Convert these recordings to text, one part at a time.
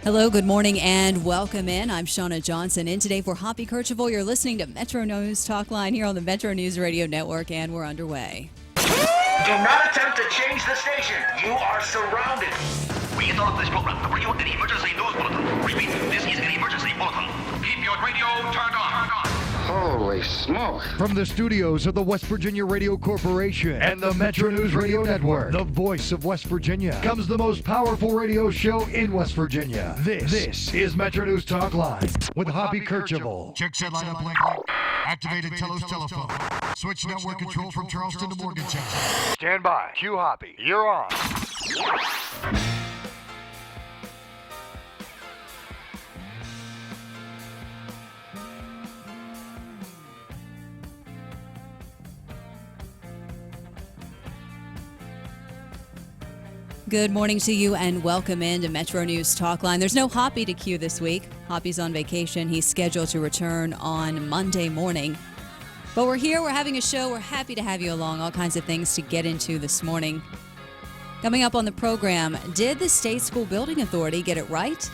Hello, good morning, and welcome in. I'm Shauna Johnson. In today for Hoppy Kercheval, you're listening to Metro News Talkline here on the Metro News Radio Network, and we're underway. Do not attempt to change the station. You are surrounded. We interrupt this program to bring you an emergency news bulletin. Repeat, this is an emergency bulletin. Keep your radio turned on. Holy smoke. From the studios of the West Virginia Radio Corporation and the Metro News Radio Network, the voice of West Virginia, comes the most powerful radio show in West Virginia. This is Metro News Talkline with Hoppy Kercheval. Check set lineup link. Activated Telos telephone. Switch network control from Charleston to Morgantown. Stand by. Q Hoppy. You're on. Good morning to you and welcome into Metro News Talkline. There's no Hoppy to cue this week. Hoppy's on vacation. He's scheduled to return on Monday morning. But we're here. We're having a show. We're happy to have you along. All kinds of things to get into this morning. Coming up on the program, did the State School Building Authority get it right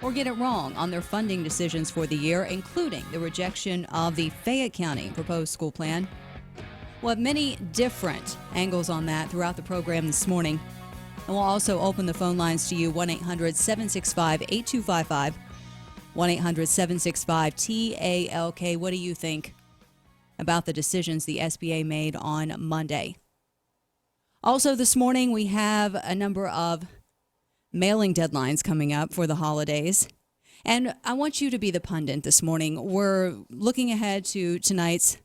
or get it wrong on their funding decisions for the year, including the rejection of the Fayette County proposed school plan? We'll have many different angles on that throughout the program this morning. And we'll also open the phone lines to you, 1-800-765-8255, 1-800-765-TALK. What do you think about the decisions the SBA made on Monday? Also this morning, we have a number of mailing deadlines coming up for the holidays. And I want you to be the pundit this morning. We're looking ahead to tonight's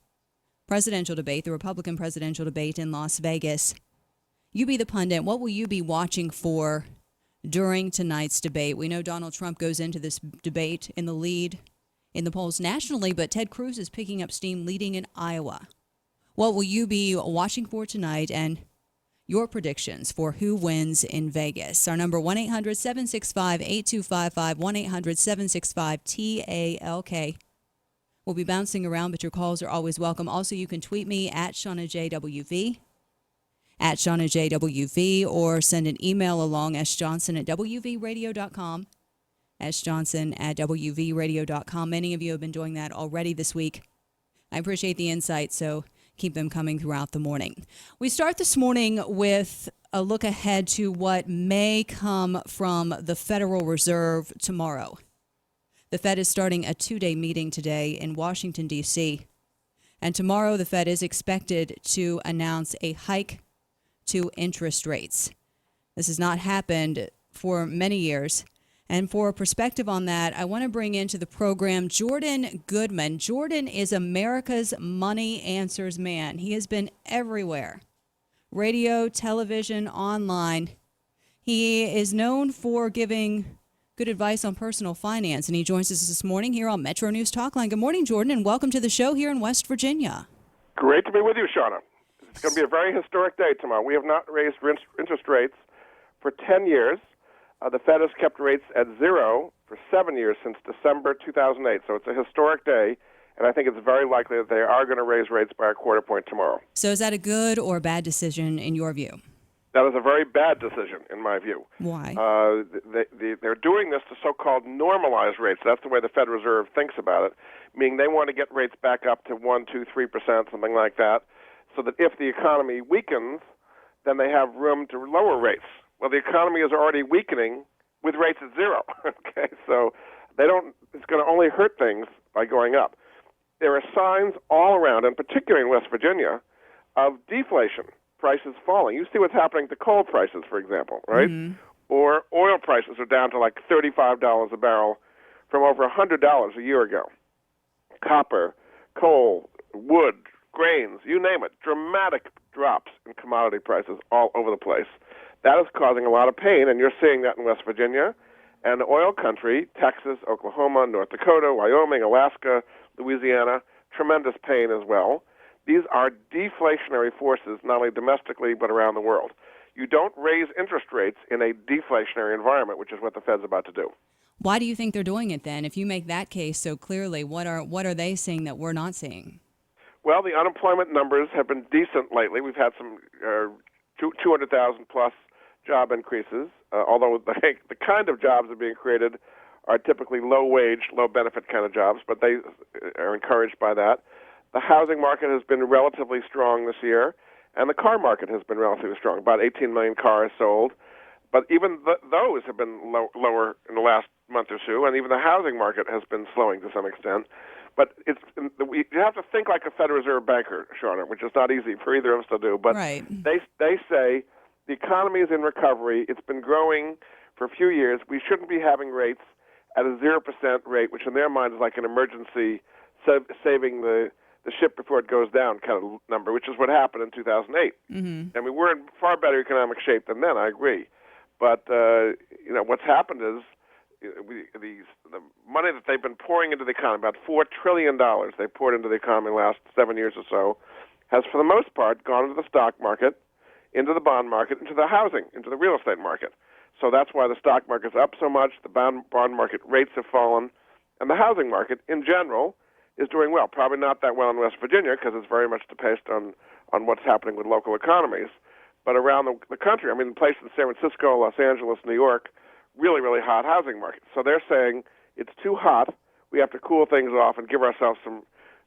presidential debate, the Republican presidential debate in Las Vegas. You be the pundit. What will you be watching for during tonight's debate? We know Donald Trump goes into this debate in the lead in the polls nationally, but Ted Cruz is picking up steam leading in Iowa. What will you be watching for tonight and your predictions for who wins in Vegas? Our number 1-800-765-8255, 1-800-765-TALK. We'll be bouncing around, but your calls are always welcome. Also, you can tweet me at ShaunaJWV. At ShaunaJWV, or send an email along sjohnson@wvradio.com, sjohnson@wvradio.com. Many of you have been doing that already this week. I appreciate the insight, so keep them coming throughout the morning. We start this morning with a look ahead to what may come from the Federal Reserve tomorrow. The Fed is starting a 2-day meeting today in Washington, D.C., and tomorrow the Fed is expected to announce a hike to interest rates. This has not happened for many years. And for a perspective on that, I want to bring into the program Jordan Goodman. Jordan is America's money answers man. He has been everywhere. Radio, television, online. He is known for giving good advice on personal finance, and he joins us this morning here on Metro News Talkline. Good morning, Jordan, and welcome to the show here in West Virginia. Great to be with you, Shauna. It's going to be a very historic day tomorrow. We have not raised interest rates for 10 years. The Fed has kept rates at zero for 7 years since December 2008. So it's a historic day, and I think it's very likely that they are going to raise rates by a quarter point tomorrow. So is that a good or bad decision in your view? That is a very bad decision, in my view. Why? They're doing this to so-called normalize rates. That's the way the Federal Reserve thinks about it, meaning they want to get rates back up to 1%, 2%, 3%, something like that, so that if the economy weakens, then they have room to lower rates. Well, the economy is already weakening with rates at zero. Okay, so it's going to only hurt things by going up. There are signs all around, and particularly in West Virginia, of deflation, prices falling. You see what's happening to coal prices, for example, right? Mm-hmm. Or oil prices are down to like $35 a barrel from over $100 a year ago. Copper, coal, wood, grains, you name it, dramatic drops in commodity prices all over the place. That is causing a lot of pain, and you're seeing that in West Virginia and oil country, Texas, Oklahoma, North Dakota, Wyoming, Alaska, Louisiana, tremendous pain as well. These are deflationary forces, not only domestically but around the world. You don't raise interest rates in a deflationary environment, which is what the Fed's about to do. Why do you think they're doing it then? If you make that case so clearly, what are they seeing that we're not seeing? Well, the unemployment numbers have been decent lately. We've had some 200,000 plus job increases, although the kind of jobs that are being created are typically low-wage, low-benefit kind of jobs, but they are encouraged by that. The housing market has been relatively strong this year, and the car market has been relatively strong, about 18 million cars sold. But even those have been lower in the last month or so, and even the housing market has been slowing to some extent. But you have to think like a Federal Reserve banker, Shauna, which is not easy for either of us to do. But Right. they say the economy is in recovery. It's been growing for a few years. We shouldn't be having rates at a 0% rate, which in their mind is like an emergency saving the ship before it goes down kind of number, which is what happened in 2008. Mm-hmm. And we were in far better economic shape than then, I agree. But what's happened is the money that they've been pouring into the economy, about $4 trillion they poured into the economy in the last 7 years or so, has for the most part gone into the stock market, into the bond market, into the housing, into the real estate market. So that's why the stock market's up so much, the bond market rates have fallen, and the housing market in general is doing well. Probably not that well in West Virginia because it's very much based on what's happening with local economies. But around the country, I mean, places in San Francisco, Los Angeles, New York, really, really hot housing market. So they're saying it's too hot. We have to cool things off and give ourselves some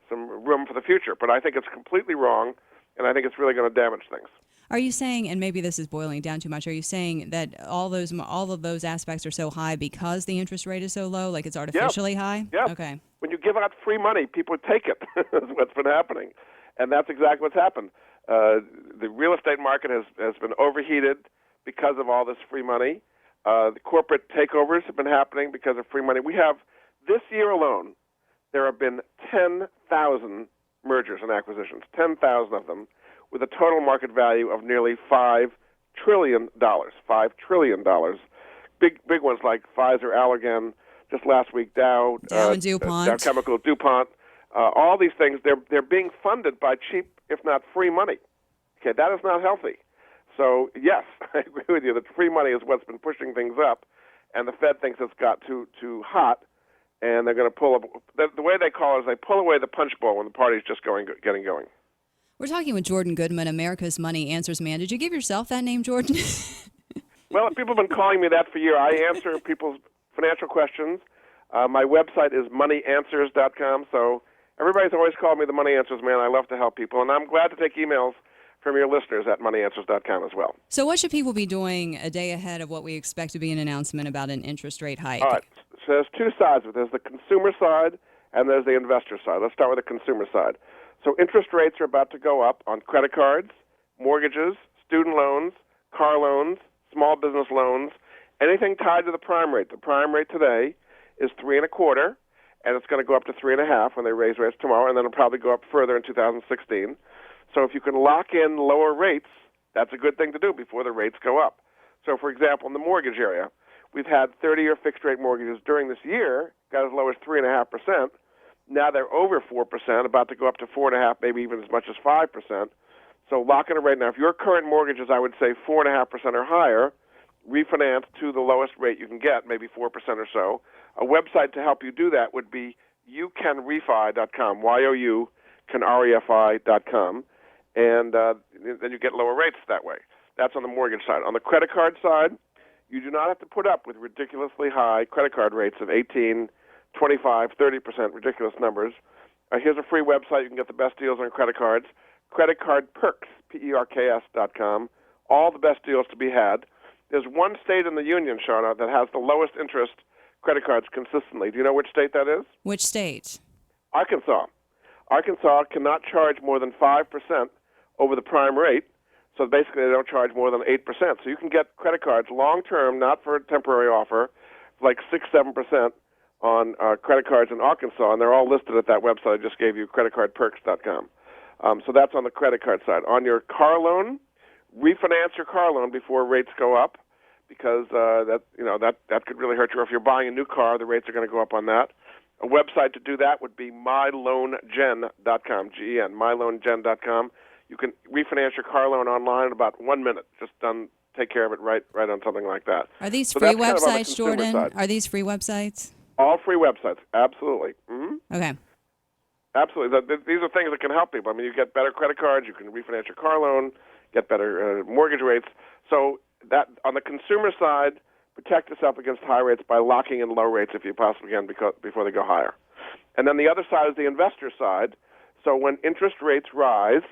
room for the future. But I think it's completely wrong, and I think it's really going to damage things. Are you saying, and maybe this is boiling down too much, are you saying that all of those aspects are so high because the interest rate is so low, like it's artificially high? Yeah. Okay. When you give out free money, people take it. That's what's been happening. And that's exactly what's happened. The real estate market has been overheated because of all this free money. The corporate takeovers have been happening because of free money. We have, this year alone, there have been 10,000 mergers and acquisitions, 10,000 of them, with a total market value of nearly $5 trillion. $5 trillion. Big ones like Pfizer, Allergan, just last week Dow and DuPont. Dow Chemical, DuPont. All these things, they're being funded by cheap, if not free money. Okay, that is not healthy. So, yes, I agree with you that free money is what's been pushing things up, and the Fed thinks it's got too hot, and they're going to pull up. The way they call it is they pull away the punch bowl when the party's just getting going. We're talking with Jordan Goodman, America's Money Answers man. Did you give yourself that name, Jordan? Well, people have been calling me that for years. I answer people's financial questions. My website is moneyanswers.com, so everybody's always called me the Money Answers man. I love to help people, and I'm glad to take emails from your listeners at moneyanswers.com as well. So what should people be doing a day ahead of what we expect to be an announcement about an interest rate hike? All right. So there's two sides of it. There's the consumer side and there's the investor side. Let's start with the consumer side. So interest rates are about to go up on credit cards, mortgages, student loans, car loans, small business loans, anything tied to the prime rate. The prime rate today is 3.25%, and it's going to go up to 3.5% when they raise rates tomorrow, and then it'll probably go up further in 2016. So if you can lock in lower rates, that's a good thing to do before the rates go up. So, for example, in the mortgage area, we've had 30-year fixed-rate mortgages during this year, got as low as 3.5%. Now they're over 4%, about to go up to 4.5%, maybe even as much as 5%. So lock in a rate. Now, if your current mortgage is, I would say, 4.5% or higher, refinance to the lowest rate you can get, maybe 4% or so. A website to help you do that would be youcanrefi.com, youcanrefi.com, and then you get lower rates that way. That's on the mortgage side. On the credit card side, you do not have to put up with ridiculously high credit card rates of 18, 25, 30%, ridiculous numbers. Here's a free website. You can get the best deals on credit cards. Credit Card Perks, PERKS.com. All the best deals to be had. There's one state in the union, Shauna, that has the lowest interest credit cards consistently. Do you know which state that is? Which state? Arkansas. Arkansas cannot charge more than 5% over the prime rate. So basically they don't charge more than 8%. So you can get credit cards long-term, not for a temporary offer, like 6-7% on credit cards in Arkansas, and they're all listed at that website I just gave you, creditcardperks.com. So that's on the credit card side. On your car loan, refinance your car loan before rates go up, because that could really hurt you. Or if you're buying a new car, the rates are going to go up on that. A website to do that would be myloangen.com, G-E-N, myloangen.com. You can refinance your car loan online in about 1 minute. Just take care of it right on something like that. Are these So free that's kind of on the websites, consumer Jordan? side. Are these free websites? All free websites, absolutely. Okay. Absolutely. These are things that can help people. I mean, you get better credit cards, you can refinance your car loan, get better mortgage rates. So that on the consumer side, protect yourself against high rates by locking in low rates if you possibly can before they go higher. And then the other side is the investor side. So when interest rates rise,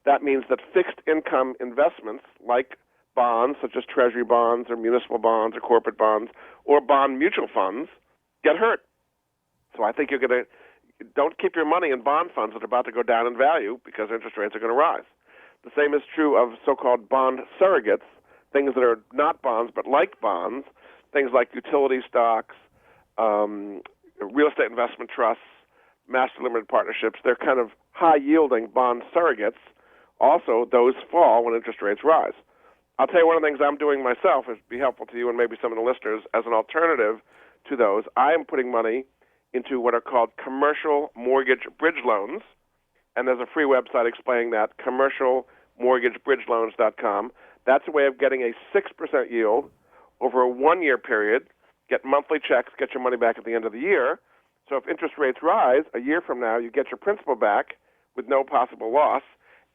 that means that fixed income investments like bonds, such as treasury bonds or municipal bonds or corporate bonds or bond mutual funds, get hurt. So I think don't keep your money in bond funds that are about to go down in value because interest rates are going to rise. The same is true of so-called bond surrogates, things that are not bonds but like bonds, things like utility stocks, real estate investment trusts, master limited partnerships. They're kind of high-yielding bond surrogates. Also, those fall when interest rates rise. I'll tell you one of the things I'm doing myself, is be helpful to you and maybe some of the listeners, as an alternative to those. I am putting money into what are called commercial mortgage bridge loans, and there's a free website explaining that, commercialmortgagebridgeloans.com. That's a way of getting a 6% yield over a 1-year period, get monthly checks, get your money back at the end of the year. So if interest rates rise, a year from now, you get your principal back with no possible loss,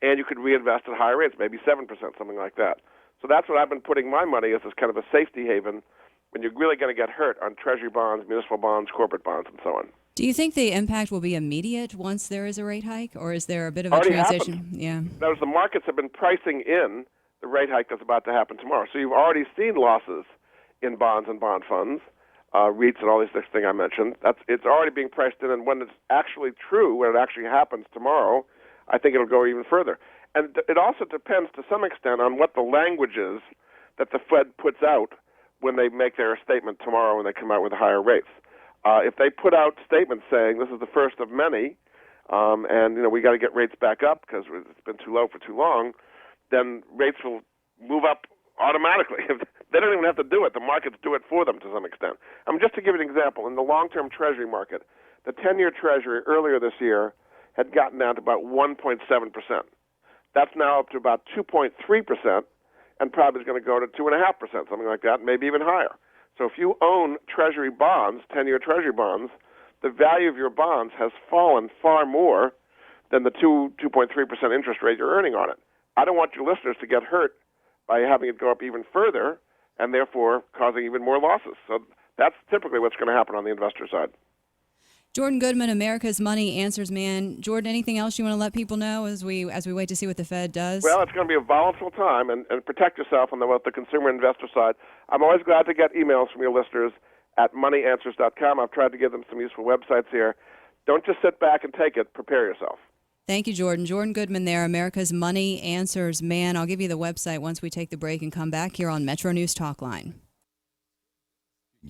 and you could reinvest at higher rates, maybe 7%, something like that. So that's what I've been putting my money as kind of a safety haven when you're really going to get hurt on treasury bonds, municipal bonds, corporate bonds, and so on. Do you think the impact will be immediate once there is a rate hike, or is there a bit of Already a transition? happened. Yeah. That the markets have been pricing in the rate hike that's about to happen tomorrow. So you've already seen losses in bonds and bond funds, REITs and all these things I mentioned. It's already being priced in, and when it's actually true, when it actually happens tomorrow, I think it'll go even further. And it also depends to some extent on what the language is that the Fed puts out when they make their statement tomorrow when they come out with higher rates. If they put out statements saying this is the first of many, and we got to get rates back up because it's been too low for too long, then rates will move up automatically. They don't even have to do it. The markets do it for them to some extent. Just to give you an example, in the long-term Treasury market, the 10-year Treasury earlier this year had gotten down to about 1.7%. That's now up to about 2.3%, and probably is going to go to 2.5%, something like that, maybe even higher. So if you own Treasury bonds, 10-year Treasury bonds, the value of your bonds has fallen far more than the 2.3% interest rate you're earning on it. I don't want your listeners to get hurt by having it go up even further and therefore causing even more losses. So that's typically what's going to happen on the investor side. Jordan Goodman, America's Money Answers Man. Jordan, anything else you want to let people know as we wait to see what the Fed does? Well, it's going to be a volatile time, and protect yourself on the consumer investor side. I'm always glad to get emails from your listeners at moneyanswers.com. I've tried to give them some useful websites here. Don't just sit back and take it. Prepare yourself. Thank you, Jordan. Jordan Goodman there, America's Money Answers Man. I'll give you the website once we take the break and come back here on Metro News Talkline.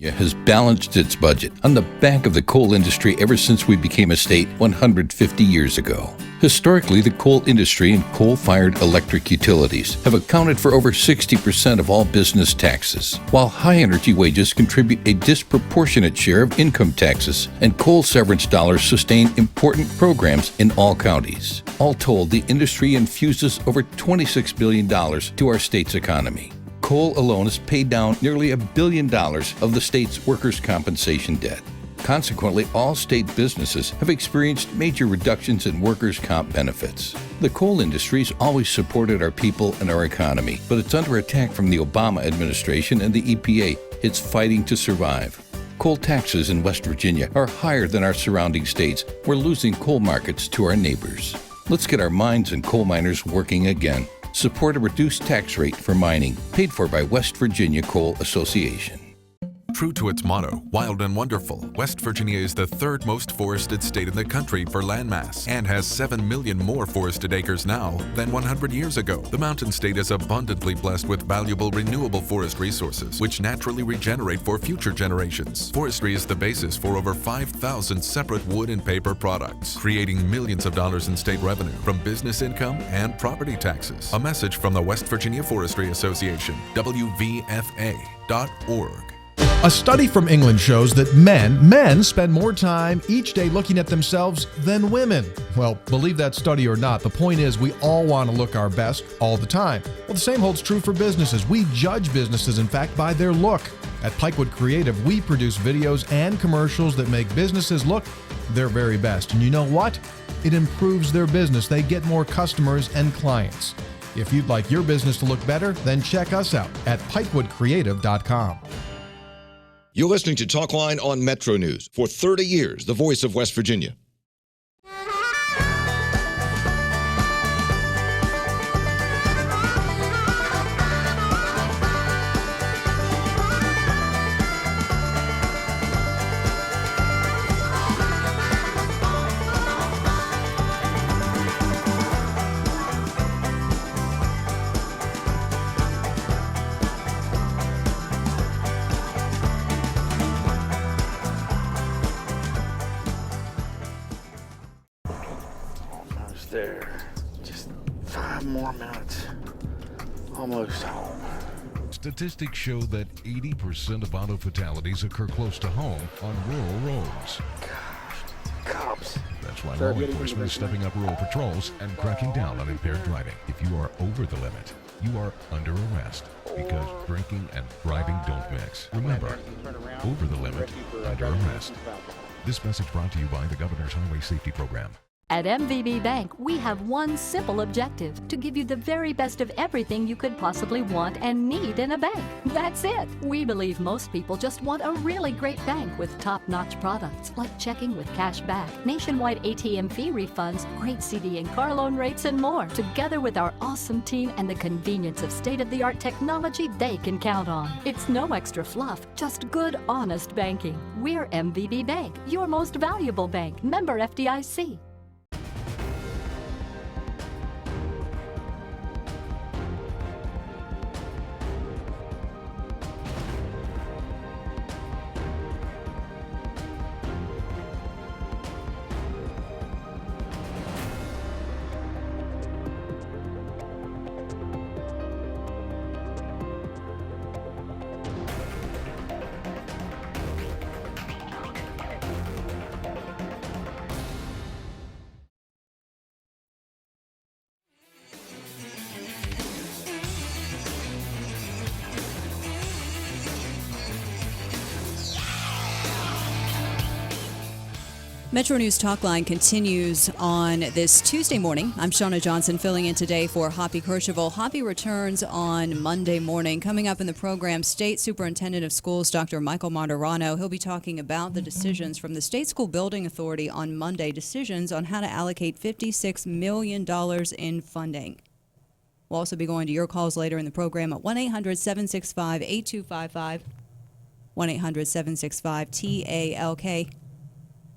Has balanced its budget on the back of the coal industry ever since we became a state 150 years ago. Historically, the coal industry and coal-fired electric utilities have accounted for over 60% of all business taxes, while high-energy wages contribute a disproportionate share of income taxes, and coal severance dollars sustain important programs in all counties. All told, the industry infuses over $26 billion to our state's economy. Coal alone has paid down nearly $1 billion of the state's workers' compensation debt. Consequently, all state businesses have experienced major reductions in workers' comp benefits. The coal industry has always supported our people and our economy, but it's under attack from the Obama administration and the EPA. It's fighting to survive. Coal taxes in West Virginia are higher than our surrounding states. We're losing coal markets to our neighbors. Let's get our mines and coal miners working again. Support a reduced tax rate for mining, paid for by West Virginia Coal Association. True to its motto, wild and wonderful, West Virginia is the third most forested state in the country for landmass and has 7 million more forested acres now than 100 years ago. The mountain state is abundantly blessed with valuable renewable forest resources, which naturally regenerate for future generations. Forestry is the basis for over 5,000 separate wood and paper products, creating millions of dollars in state revenue from business income and property taxes. A message from the West Virginia Forestry Association, WVFA.org. A study from England shows that men spend more time each day looking at themselves than women. Well, believe that study or not, the point is we all want to look our best all the time. Well, the same holds true for businesses. We judge businesses, in fact, by their look. At Pikewood Creative, we produce videos and commercials that make businesses look their very best. And you know what? It improves their business. They get more customers and clients. If you'd like your business to look better, then check us out at pipewoodcreative.com. You're listening to Talkline on Metro News. For 30 years, the voice of West Virginia. There. Just 5 more minutes. Almost home. Statistics show that 80% of auto fatalities occur close to home on rural roads. Gosh, cops. That's why law enforcement is stepping up rural patrols and cracking down on impaired driving. If you are over the limit, you are under arrest because drinking and driving don't mix. Remember, over the limit, under arrest. This message brought to you by the Governor's Highway Safety Program. At MVB Bank, we have one simple objective: to give you the very best of everything you could possibly want and need in a bank. That's it. We believe most people just want a really great bank with top-notch products like checking with cash back, nationwide ATM fee refunds, great CD and car loan rates, and more. Together with our awesome team and the convenience of state-of-the-art technology they can count on. It's no extra fluff, just good, honest banking. We're MVB Bank, your most valuable bank. Member FDIC. MetroNews Talkline continues on this Tuesday morning. I'm Shauna Johnson filling in today for Hoppy Kercheval. Hoppy returns on Monday morning. Coming up in the program, State Superintendent of Schools Dr. Michael Martirano. He'll be talking about the decisions from the State School Building Authority on Monday, decisions on how to allocate $56 million in funding. We'll also be going to your calls later in the program at 1-800-765-8255, 1-800-765-TALK.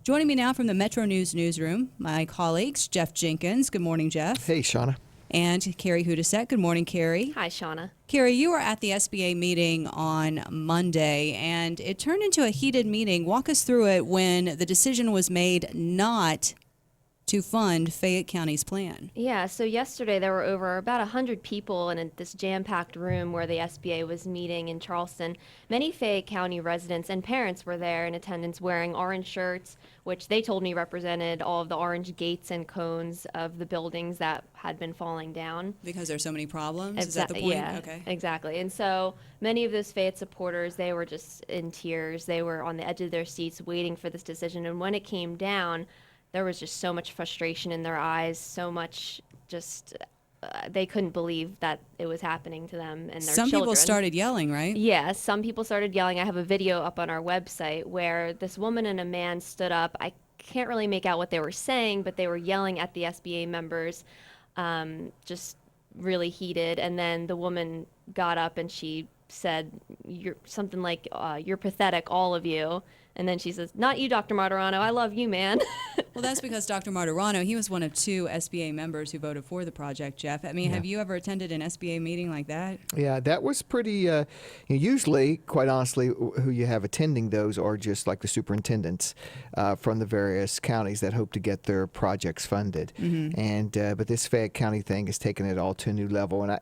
Joining me now from the Metro News newsroom, my colleagues, Jeff Jenkins. Good morning, Jeff. Hey, Shauna. And Carrie Hudasek. Good morning, Carrie. Hi, Shauna. Carrie, you were at the SBA meeting on Monday, and it turned into a heated meeting. Walk us through it when the decision was made not to fund Fayette County's plan. Yeah, so yesterday there were over about 100 people in this jam-packed room where the SBA was meeting in Charleston. Many Fayette County residents and parents were there in attendance wearing orange shirts, which they told me represented all of the orange gates and cones of the buildings that had been falling down. Because there's so many problems? Is that the point? Yeah, okay. Exactly. And so many of those Fayette supporters, they were just in tears. They were on the edge of their seats waiting for this decision. And when it came down, there was just so much frustration in their eyes, so much just they couldn't believe that it was happening to them and their children. Some people started yelling, right? Yes, some people started yelling. I have a video up on our website where this woman and a man stood up. I can't really make out what they were saying, but they were yelling at the SBA members, just really heated. And then the woman got up and she said, "You're something like, you're pathetic, all of you." And then she says, "Not you, Dr. Martirano. I love you, man." Well, that's because Dr. Martirano, he was one of 2 SBA members who voted for the project, Jeff. I mean, Have you ever attended an SBA meeting like that? Yeah, that was pretty, usually, quite honestly, who you have attending those are just like the superintendents from the various counties that hope to get their projects funded. Mm-hmm. And but this Fayette County thing has taken it all to a new level. And,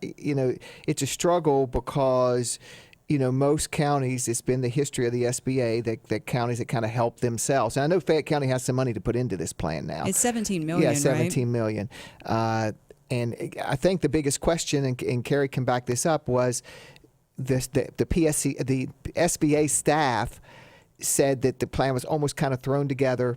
it's a struggle because most counties, it's been the history of the SBA that counties that kind of help themselves. And I know Fayette County has some money to put into this plan now. It's $17 million, Yeah, $17 million. And I think the biggest question, and Carrie can back this up, was the SBA staff said that the plan was almost kind of thrown together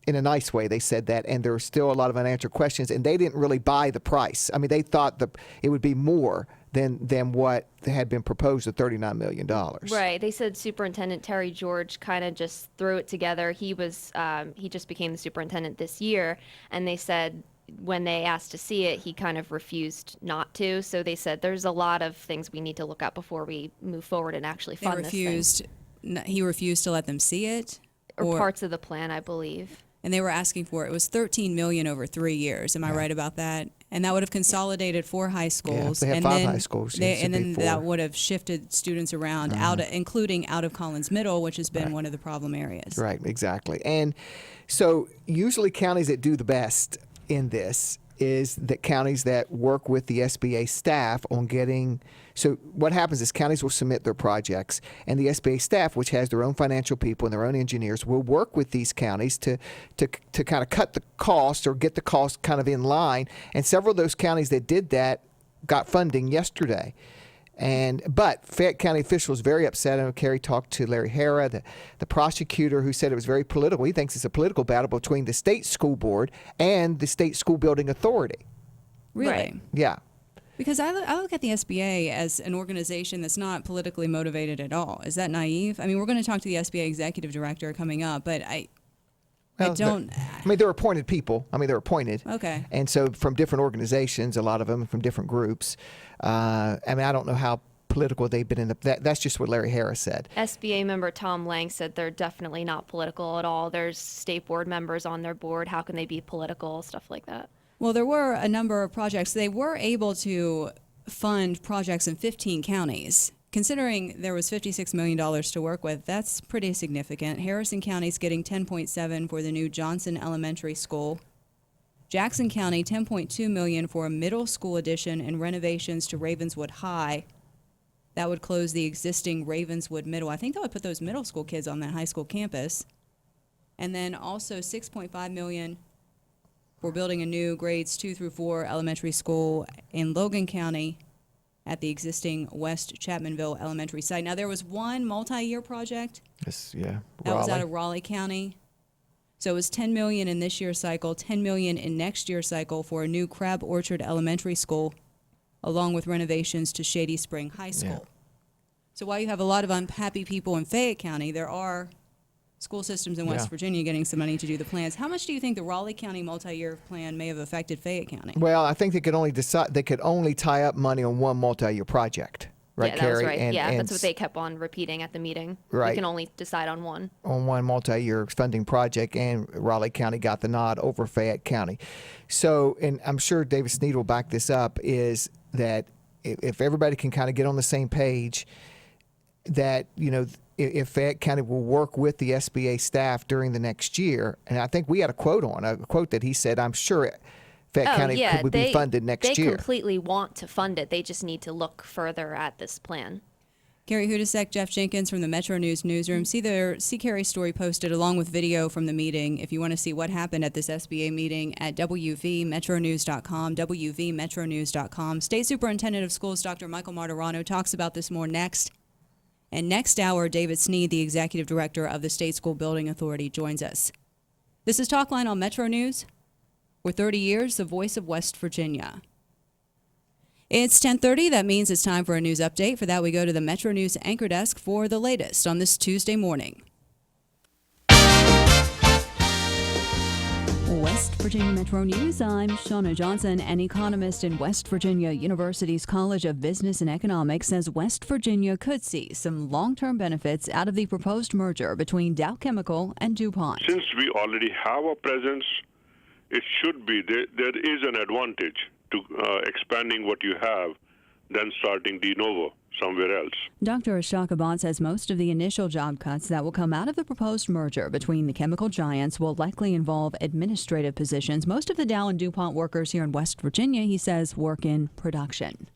in a nice way, they said that, and there are still a lot of unanswered questions, and they didn't really buy the price. I mean, they thought it would be more than what had been proposed at $39 million. Right. They said Superintendent Terry George kind of just threw it together. He just became the superintendent this year, and they said when they asked to see it, he kind of refused not to. So they said there's a lot of things we need to look at before we move forward and actually fund this thing. He refused to let them see it? Or parts of the plan, I believe. And they were asking for it was $13 million over 3 years. Am I right about that? And that would have consolidated 4 high schools. Yeah, they have 5 high schools. And then that would have shifted students around, including out of Collins Middle, which has been one of the problem areas. Right, exactly. And so usually counties that do the best in this is that counties that work with the SBA staff on getting. So what happens is counties will submit their projects, and the SBA staff, which has their own financial people and their own engineers, will work with these counties to kind of cut the cost or get the cost kind of in line. And several of those counties that did that got funding yesterday. But Fayette County officials very upset. I know Carrie talked to Larry Hara, the prosecutor, who said it was very political. He thinks it's a political battle between the state school board and the state school building authority. Really? Right. Yeah. Because I look at the SBA as an organization that's not politically motivated at all. Is that naive? I mean, we're going to talk to the SBA executive director coming up, but I don't. I mean, they're appointed people. They're appointed. Okay. And so from different organizations, a lot of them from different groups. I don't know how political they've been in that's just what Larry Harris said. SBA member Tom Lang said they're definitely not political at all. There's state board members on their board. How can they be political? Stuff like that. Well, there were a number of projects. They were able to fund projects in 15 counties. Considering there was $56 million to work with, that's pretty significant. Harrison County's getting $10.7 for the new Johnson Elementary School. Jackson County, $10.2 million for a middle school addition and renovations to Ravenswood High. That would close the existing Ravenswood Middle. I think that would put those middle school kids on that high school campus. And then also $6.5 million for building a new grades 2 through 4 elementary school in Logan County at the existing West Chapmanville Elementary site. Now, there was one multi-year project. That was out of Raleigh County. So it was $10 million in this year's cycle, $10 million in next year's cycle for a new Crab Orchard Elementary School, along with renovations to Shady Spring High School. Yeah. So while you have a lot of unhappy people in Fayette County, there are school systems in West Virginia getting some money to do the plans. How much do you think the Raleigh County multi-year plan may have affected Fayette County? Well, I think they could only tie up money on one multi-year project. Right, yeah, that Carrie? was right. And that's what they kept on repeating at the meeting. Right. You can only decide on one. On one multi-year funding project, and Raleigh County got the nod over Fayette County. So, and I'm sure David Sneed will back this up, is that if everybody can kind of get on the same page, that, if Fayette County will work with the SBA staff during the next year, and I think we had a quote that he said, I'm sure Fayette County would be funded next year. They completely want to fund it. They just need to look further at this plan. Carrie Hudasek, Jeff Jenkins from the MetroNews newsroom. See Carrie's story posted along with video from the meeting if you want to see what happened at this SBA meeting at wvmetronews.com, wvmetronews.com. State Superintendent of Schools Dr. Michael Martirano talks about this more next. And next hour, David Sneed, the Executive Director of the State School Building Authority, joins us. This is Talkline on Metro News. For 30 years, the voice of West Virginia. It's 10:30. That means it's time for a news update. For that, we go to the Metro News anchor desk for the latest on this Tuesday morning. West Virginia Metro News, I'm Shauna Johnson. An economist in West Virginia University's College of Business and Economics says West Virginia could see some long-term benefits out of the proposed merger between Dow Chemical and DuPont. Since we already have a presence, it should be, there is an advantage to expanding what you have than starting de novo somewhere else. Dr. Ashok says most of the initial job cuts that will come out of the proposed merger between the chemical giants will likely involve administrative positions. Most of the Dow and DuPont workers here in West Virginia, he says, work in production.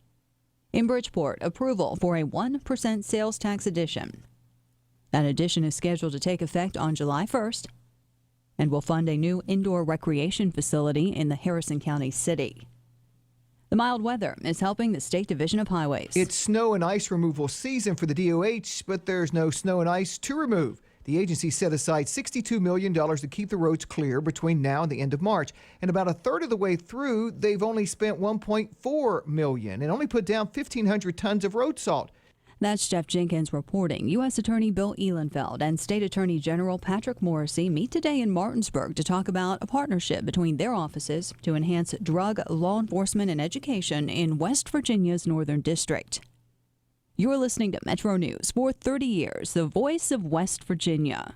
In Bridgeport, approval for a 1% sales tax addition. That addition is scheduled to take effect on July 1st and will fund a new indoor recreation facility in the Harrison County city. The mild weather is helping the State Division of Highways. It's snow and ice removal season for the DOH, but there's no snow and ice to remove. The agency set aside $62 million to keep the roads clear between now and the end of March. And about a third of the way through, they've only spent $1.4 million and only put down 1,500 tons of road salt. That's Jeff Jenkins reporting. U.S. Attorney Bill Ehlenfeld and State Attorney General Patrick Morrissey meet today in Martinsburg to talk about a partnership between their offices to enhance drug law enforcement and education in West Virginia's Northern District. You're listening to Metro News for 30 years, the voice of West Virginia.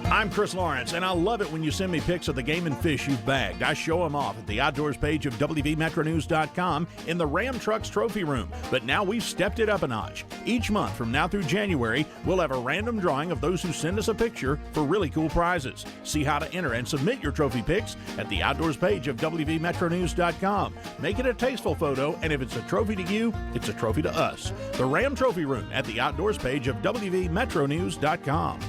I'm Chris Lawrence, and I love it when you send me pics of the game and fish you've bagged. I show them off at the outdoors page of WVMetroNews.com in the Ram Trucks Trophy Room. But now we've stepped it up a notch. Each month from now through January, we'll have a random drawing of those who send us a picture for really cool prizes. See how to enter and submit your trophy pics at the outdoors page of WVMetroNews.com. Make it a tasteful photo, and if it's a trophy to you, it's a trophy to us. The Ram Trophy Room at the outdoors page of WVMetroNews.com.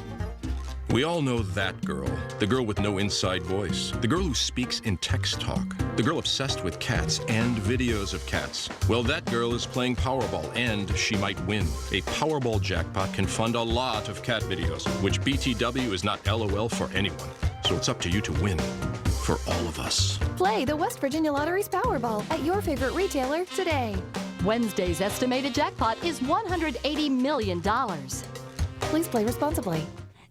We all know that girl, the girl with no inside voice, the girl who speaks in text talk, the girl obsessed with cats and videos of cats. Well, that girl is playing Powerball, and she might win. A Powerball jackpot can fund a lot of cat videos, which BTW is not LOL for anyone. So it's up to you to win, for all of us. Play the West Virginia Lottery's Powerball at your favorite retailer today. Wednesday's estimated jackpot is $180 million. Please play responsibly.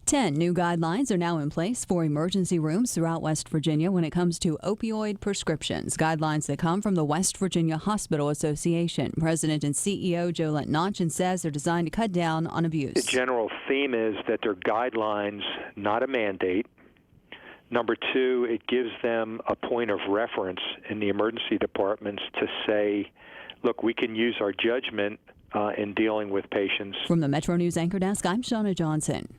10 new guidelines are now in place for emergency rooms throughout West Virginia when it comes to opioid prescriptions. Guidelines that come from the West Virginia Hospital Association. President and CEO Joe Lentnachin says they're designed to cut down on abuse. The general theme is that they're guidelines, not a mandate. Number two, it gives them a point of reference in the emergency departments to say, look, we can use our judgment in dealing with patients. From the Metro News Anchor Desk, I'm Shauna Johnson.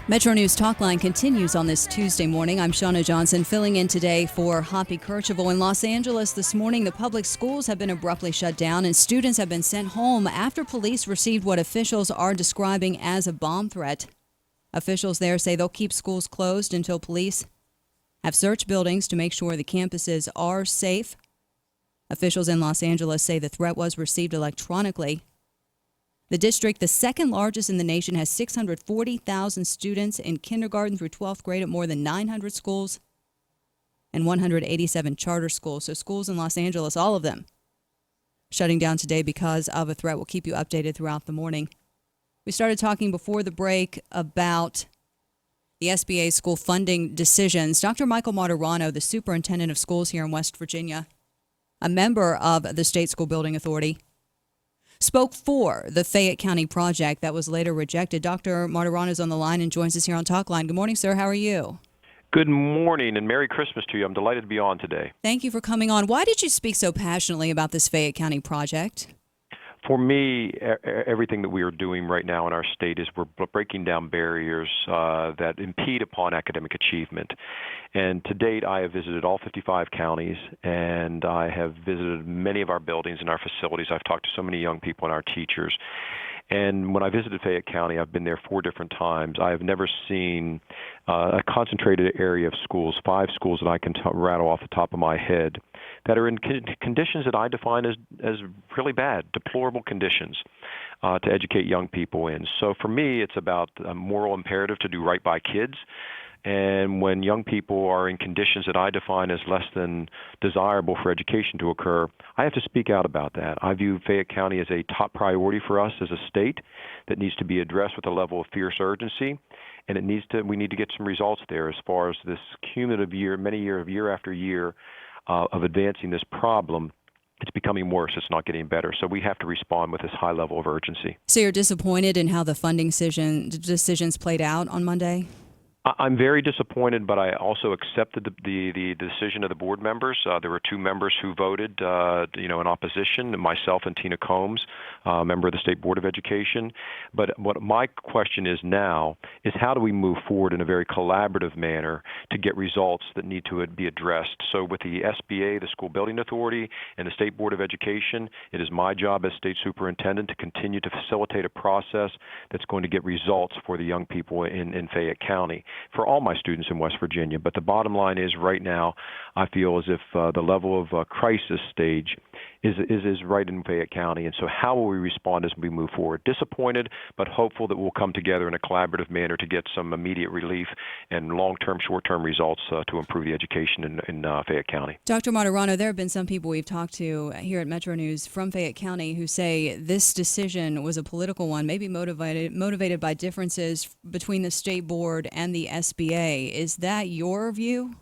Metro News Talkline continues on this Tuesday morning. I'm Shauna Johnson, filling in today for Hoppy Kercheval. In Los Angeles this morning, the public schools have been abruptly shut down and students have been sent home after police received what officials are describing as a bomb threat. Officials there say they'll keep schools closed until police have searched buildings to make sure the campuses are safe. Officials in Los Angeles say the threat was received electronically. The district, the second largest in the nation, has 640,000 students in kindergarten through 12th grade at more than 900 schools and 187 charter schools. So schools in Los Angeles, all of them, shutting down today because of a threat. We'll keep you updated throughout the morning. We started talking before the break about the SBA school funding decisions. Dr. Michael Martirano, the superintendent of schools here in West Virginia, a member of the State School Building Authority, spoke for the Fayette County project that was later rejected. Dr. Martirano is on the line and joins us here on Talkline. Good morning, sir. How are you? Good morning and Merry Christmas to you. I'm delighted to be on today. Thank you for coming on. Why did you speak so passionately about this Fayette County project? For me, everything that we are doing right now in our state is we're breaking down barriers that impede upon academic achievement. And to date, I have visited all 55 counties, and I have visited many of our buildings and our facilities. I've talked to so many young people and our teachers. And when I visited Fayette County, I've been there 4 different times. I have never seen a concentrated area of schools, 5 schools that I can rattle off the top of my head, that are in conditions that I define as really bad, deplorable conditions to educate young people in. So for me, it's about a moral imperative to do right by kids. And when young people are in conditions that I define as less than desirable for education to occur, I have to speak out about that. I view Fayette County as a top priority for us as a state that needs to be addressed with a level of fierce urgency, and we need to get some results there as far as this cumulative year after year of advancing this problem. It's becoming worse. It's not getting better. So we have to respond with this high level of urgency. So you're disappointed in how the funding decisions played out on Monday? I'm very disappointed, but I also accepted the decision of the board members. There were two members who voted, in opposition, myself and Tina Combs, member of the State Board of Education. But what my question is now is how do we move forward in a very collaborative manner to get results that need to be addressed? So with the SBA, the School Building Authority, and the State Board of Education, it is my job as state superintendent to continue to facilitate a process that's going to get results for the young people in Fayette County, for all my students in West Virginia. But the bottom line is right now I feel as if the level of crisis stage is right in Fayette County. And so how will we respond as we move forward? Disappointed, but hopeful that we'll come together in a collaborative manner to get some immediate relief and long-term, short-term results to improve the education in Fayette County. Dr. Martirano, there have been some people we've talked to here at Metro News from Fayette County who say this decision was a political one, maybe motivated by differences between the State Board and the SBA. Is that your view?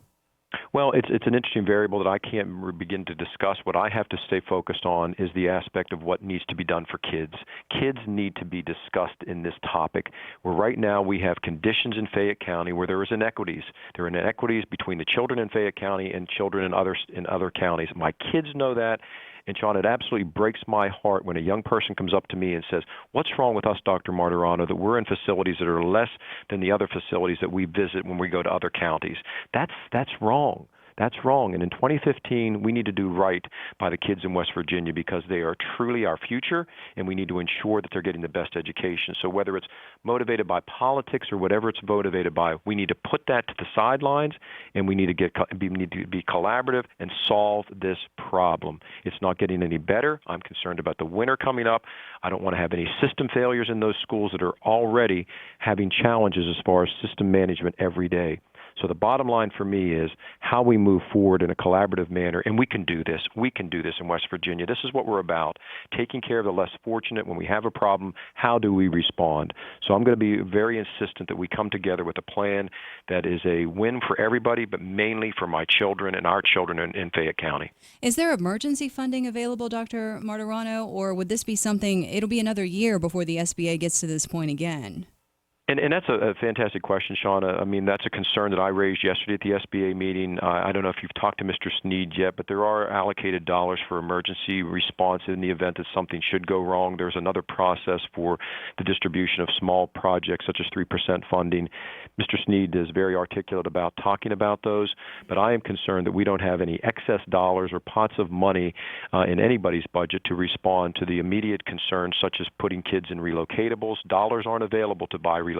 Well, it's an interesting variable that I can't begin to discuss. What I have to stay focused on is the aspect of what needs to be done for kids. Kids need to be discussed in this topic, where right now we have conditions in Fayette County where there is inequities. There are inequities between the children in Fayette County and children in other counties. My kids know that. And, Sean, it absolutely breaks my heart when a young person comes up to me and says, what's wrong with us, Dr. Martirano, that we're in facilities that are less than the other facilities that we visit when we go to other counties? That's wrong. That's wrong. And in 2015, we need to do right by the kids in West Virginia because they are truly our future, and we need to ensure that they're getting the best education. So whether it's motivated by politics or whatever it's motivated by, we need to put that to the sidelines, and we need to be collaborative and solve this problem. It's not getting any better. I'm concerned about the winter coming up. I don't want to have any system failures in those schools that are already having challenges as far as system management every day. So the bottom line for me is how we move forward in a collaborative manner, and we can do this. We can do this in West Virginia. This is what we're about, taking care of the less fortunate. When we have a problem, how do we respond? So I'm going to be very insistent that we come together with a plan that is a win for everybody, but mainly for my children and our children in Fayette County. Is there emergency funding available, Dr. Martirano, or would this be something, it'll be another year before the SBA gets to this point again? And that's a fantastic question, Shauna. I mean, that's a concern that I raised yesterday at the SBA meeting. I don't know if you've talked to Mr. Sneed yet, but there are allocated dollars for emergency response in the event that something should go wrong. There's another process for the distribution of small projects, such as 3% funding. Mr. Sneed is very articulate about talking about those, but I am concerned that we don't have any excess dollars or pots of money in anybody's budget to respond to the immediate concerns, such as putting kids in relocatables. Dollars aren't available to buy relocatables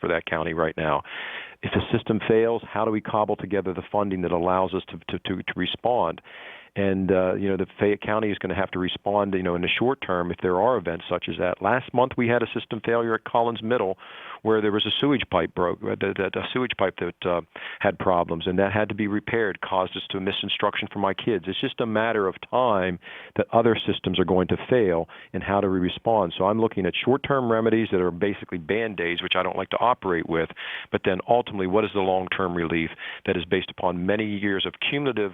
for that county right now. If the system fails, how do we cobble together the funding that allows us to respond? And, the Fayette County is going to have to respond, in the short term if there are events such as that. Last month we had a system failure at Collins Middle where there was a sewage pipe that had problems, and that had to be repaired, caused us to miss instruction for my kids. It's just a matter of time that other systems are going to fail, and how do we respond? So I'm looking at short-term remedies that are basically Band-Aids, which I don't like to operate with, but then ultimately what is the long-term relief that is based upon many years of cumulative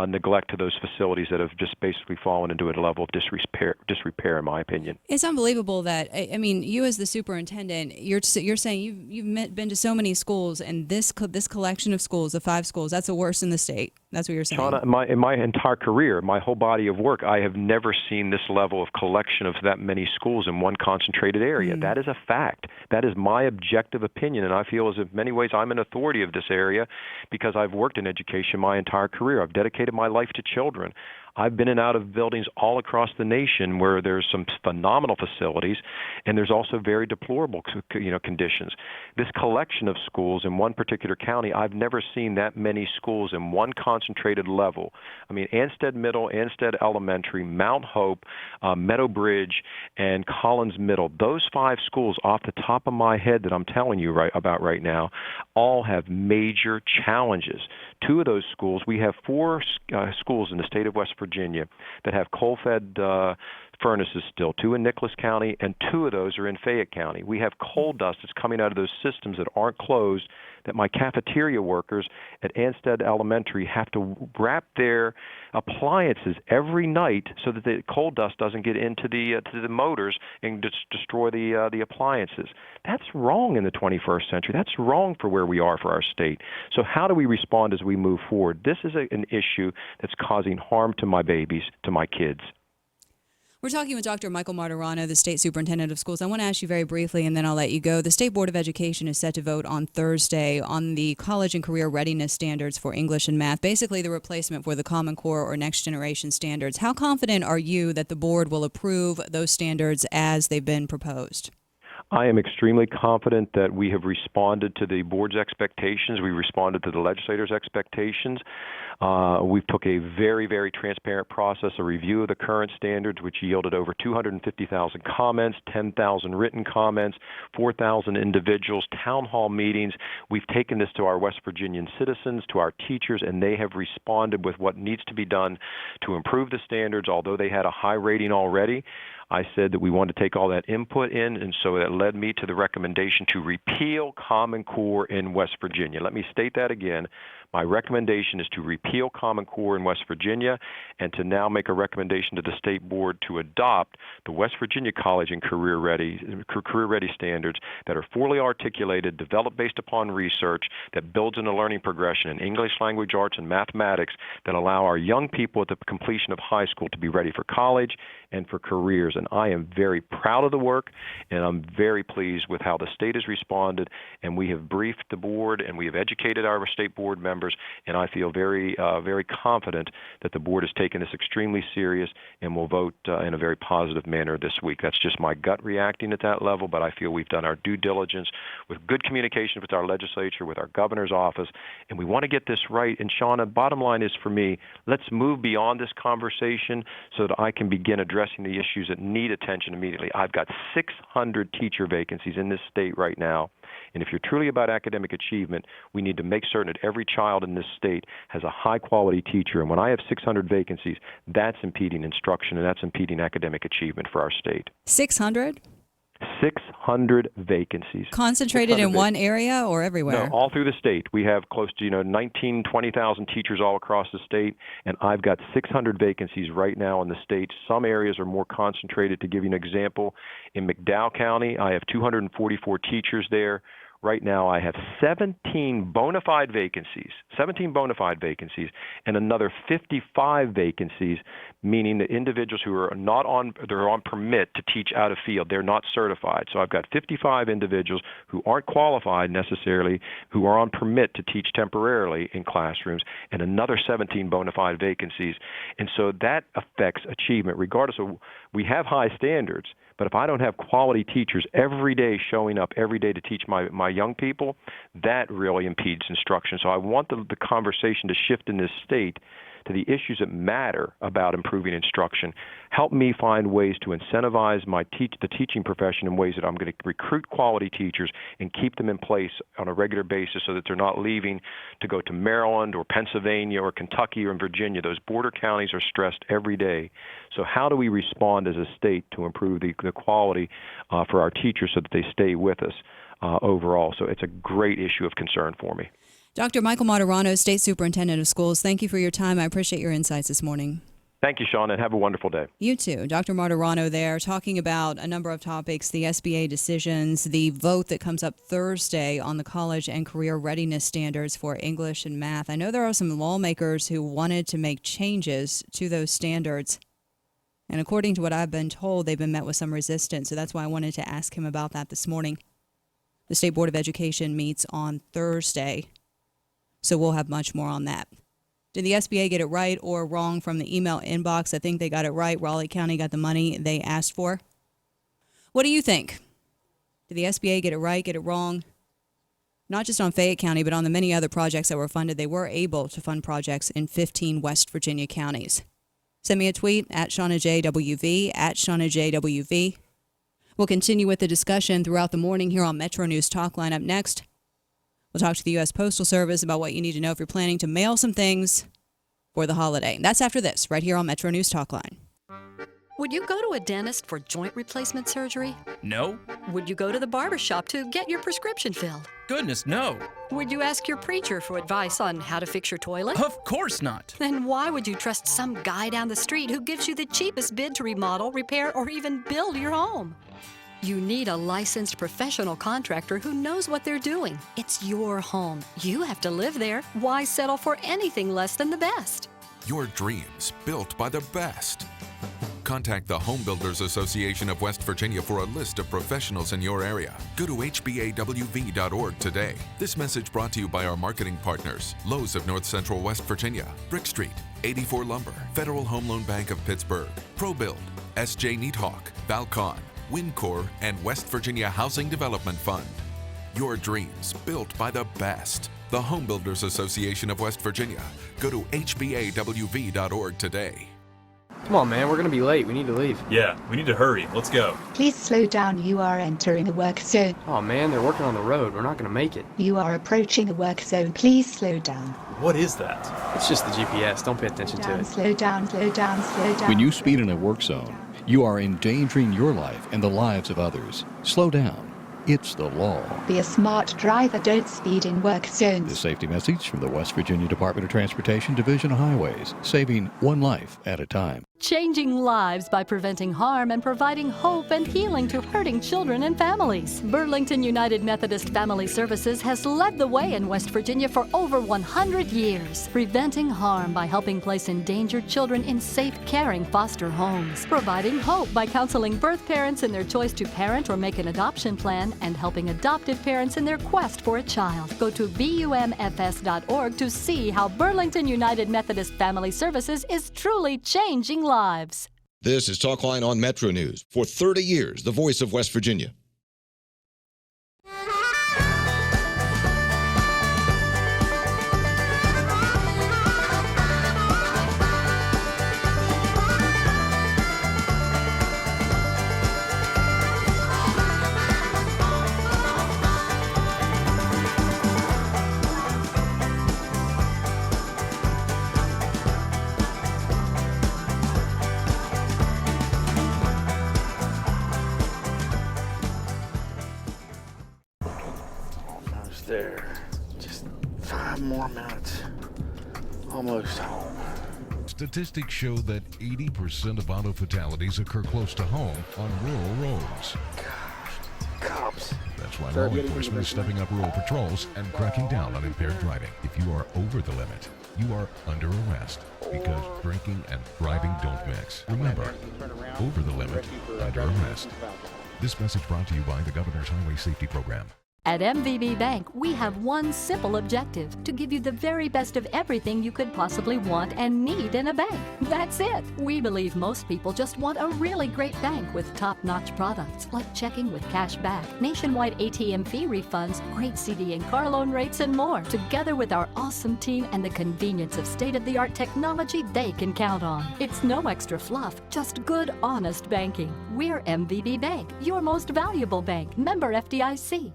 neglect to those facilities that have just basically fallen into a level of disrepair, in my opinion. It's unbelievable that, I mean, you as the superintendent, you're saying you've been to so many schools, and this collection of schools, the 5 schools, that's the worst in the state. That's what you're saying. Shauna, in my entire career, my whole body of work, I have never seen this level of collection of that many schools in one concentrated area. That is a fact. That is my objective opinion, and I feel as if in many ways I'm an authority of this area because I've worked in education my entire career. I've dedicated my life to children. I've been in and out of buildings all across the nation where there's some phenomenal facilities, and there's also very deplorable, conditions. This collection of schools in one particular county, I've never seen that many schools in one concentrated level. I mean, Ansted Middle, Ansted Elementary, Mount Hope, Meadow Bridge, and Collins Middle. Those 5 schools, off the top of my head that I'm telling you about right now, all have major challenges. 2 of those schools, we have 4 schools in the state of West Virginia that have coal-fed furnaces still, 2 in Nicholas County, and 2 of those are in Fayette County. We have coal dust that's coming out of those systems that aren't closed that my cafeteria workers at Anstead Elementary have to wrap their appliances every night so that the coal dust doesn't get into the motors and destroy the appliances. That's wrong in the 21st century. That's wrong for where we are for our state. So how do we respond as we move forward? This is an issue that's causing harm to my babies, to my kids. We're talking with Dr. Michael Martirano, the State Superintendent of Schools. I want to ask you very briefly, and then I'll let you go. The State Board of Education is set to vote on Thursday on the college and career readiness standards for English and math, basically the replacement for the Common Core or Next Generation standards. How confident are you that the board will approve those standards as they've been proposed? I am extremely confident that we have responded to the board's expectations. We responded to the legislators' expectations. We took a very, very transparent process, a review of the current standards, which yielded over 250,000 comments, 10,000 written comments, 4,000 individuals, town hall meetings. We've taken this to our West Virginian citizens, to our teachers, and they have responded with what needs to be done to improve the standards. Although they had a high rating already, I said that we wanted to take all that input in, and so that led me to the recommendation to repeal Common Core in West Virginia. Let me state that again. My recommendation is to repeal Common Core in West Virginia and to now make a recommendation to the state board to adopt the West Virginia College and Career Ready standards that are fully articulated, developed based upon research, that builds in a learning progression in English, language arts, and mathematics that allow our young people at the completion of high school to be ready for college and for careers. And I am very proud of the work, and I'm very pleased with how the state has responded, and we have briefed the board and we have educated our state board members, and I feel very confident that the board has taken this extremely serious and will vote in a very positive manner this week. That's just my gut reacting at that level, but I feel we've done our due diligence with good communication with our legislature, with our governor's office, and we want to get this right. And Shauna, bottom line is for me, let's move beyond this conversation so that I can begin addressing the issues that need attention immediately. I've got 600 teacher vacancies in this state right now. And if you're truly about academic achievement, we need to make certain that every child in this state has a high-quality teacher. And when I have 600 vacancies, that's impeding instruction and that's impeding academic achievement for our state. 600? 600 vacancies. Concentrated 600 in one area or everywhere? No, all through the state. We have close to 19, 20,000 teachers all across the state, and I've got 600 vacancies right now in the state. Some areas are more concentrated. To give you an example, in McDowell County, I have 244 teachers there. Right now, I have 17 bona fide vacancies, and another 55 vacancies, meaning the individuals who are they're on permit to teach out of field. They're not certified. So I've got 55 individuals who aren't qualified necessarily, who are on permit to teach temporarily in classrooms, and another 17 bona fide vacancies. And so that affects achievement, regardless of, we have high standards, but if I don't have quality teachers every day showing up every day to teach my young people, that really impedes instruction. So I want the conversation to shift in this state to the issues that matter about improving instruction. Help me find ways to incentivize the teaching profession in ways that I'm going to recruit quality teachers and keep them in place on a regular basis so that they're not leaving to go to Maryland or Pennsylvania or Kentucky or Virginia. Those border counties are stressed every day. So how do we respond as a state to improve the quality for our teachers so that they stay with us overall? So it's a great issue of concern for me. Dr. Michael Martirano, State Superintendent of Schools, thank you for your time. I appreciate your insights this morning. Thank you, Sean, and have a wonderful day. You too. Dr. Martirano there talking about a number of topics, the SBA decisions, the vote that comes up Thursday on the college and career readiness standards for English and math. I know there are some lawmakers who wanted to make changes to those standards. And according to what I've been told, they've been met with some resistance. So that's why I wanted to ask him about that this morning. The State Board of Education meets on Thursday. So we'll have much more on that. Did the SBA get it right or wrong from the email inbox? I think they got it right. Raleigh County got the money they asked for. What do you think? Did the SBA get it right, get it wrong? Not just on Fayette County, but on the many other projects that were funded. They were able to fund projects in 15 West Virginia counties. Send me a tweet at ShaunaJWV, at ShaunaJWV. We'll continue with the discussion throughout the morning here on Metro News Talkline. Up next, we'll talk to the U.S. Postal Service about what you need to know if you're planning to mail some things for the holiday. That's after this, right here on Metro News Talkline. Would you go to a dentist for joint replacement surgery? No. Would you go to the barber shop to get your prescription filled? Goodness, no. Would you ask your preacher for advice on how to fix your toilet? Of course not. Then why would you trust some guy down the street who gives you the cheapest bid to remodel, repair, or even build your home? You need a licensed professional contractor who knows what they're doing. It's your home. You have to live there. Why settle for anything less than the best? Your dreams built by the best. Contact the Home Builders Association of West Virginia for a list of professionals in your area. Go to hbawv.org today. This message brought to you by our marketing partners, Lowe's of North Central West Virginia, Brick Street, 84 Lumber, Federal Home Loan Bank of Pittsburgh, ProBuild, SJ Neathawk, Valcon, Windcor, and West Virginia Housing Development Fund. Your dreams built by the best. The Home Builders Association of West Virginia. Go to hbawv.org today. Come on, man, we're gonna be late. We need to leave. Yeah, we need to hurry. Let's go. Please slow down. You are entering a work zone. Oh man, they're working on the road. We're not gonna make it. You are approaching a work zone. Please slow down. What is that? It's just the GPS. Don't pay attention to it. Slow down, slow down, slow down. When you speed in a work zone, you are endangering your life and the lives of others. Slow down. It's the law. Be a smart driver. Don't speed in work zones. The safety message from the West Virginia Department of Transportation Division of Highways, saving one life at a time. Changing lives by preventing harm and providing hope and healing to hurting children and families. Burlington United Methodist Family Services has led the way in West Virginia for over 100 years, preventing harm by helping place endangered children in safe, caring foster homes, providing hope by counseling birth parents in their choice to parent or make an adoption plan, and helping adoptive parents in their quest for a child. Go to bumfs.org to see how Burlington United Methodist Family Services is truly changing lives. This is Talkline on Metro News. For 30 years, the voice of West Virginia. Almost there. Just 5 more minutes. Almost home. Statistics show that 80% of auto fatalities occur close to home on rural roads. Cops. That's why law enforcement is stepping up rural patrols and cracking down on impaired driving. If you are over the limit, you are under arrest because drinking and driving don't mix. Remember, over the limit, under arrest. This message brought to you by the Governor's Highway Safety Program. At MVB Bank, we have one simple objective: to give you the very best of everything you could possibly want and need in a bank. That's it. We believe most people just want a really great bank with top-notch products like checking with cash back, nationwide ATM fee refunds, great CD and car loan rates, and more. Together with our awesome team and the convenience of state-of-the-art technology they can count on. It's no extra fluff, just good, honest banking. We're MVB Bank, your most valuable bank. Member FDIC.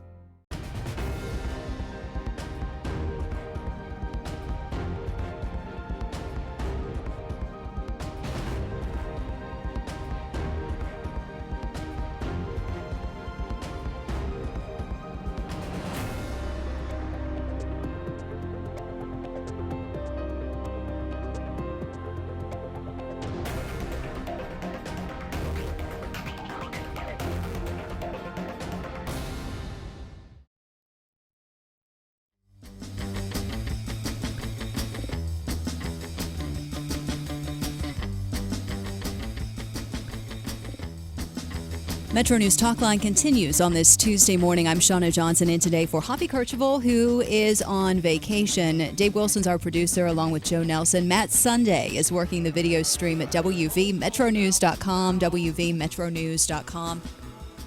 Metro News Talkline continues on this Tuesday morning. I'm Shauna Johnson in today for Hoppy Kercheval, who is on vacation. Dave Wilson's our producer, along with Joe Nelson. Matt Sunday is working the video stream at wvmetronews.com, wvmetronews.com.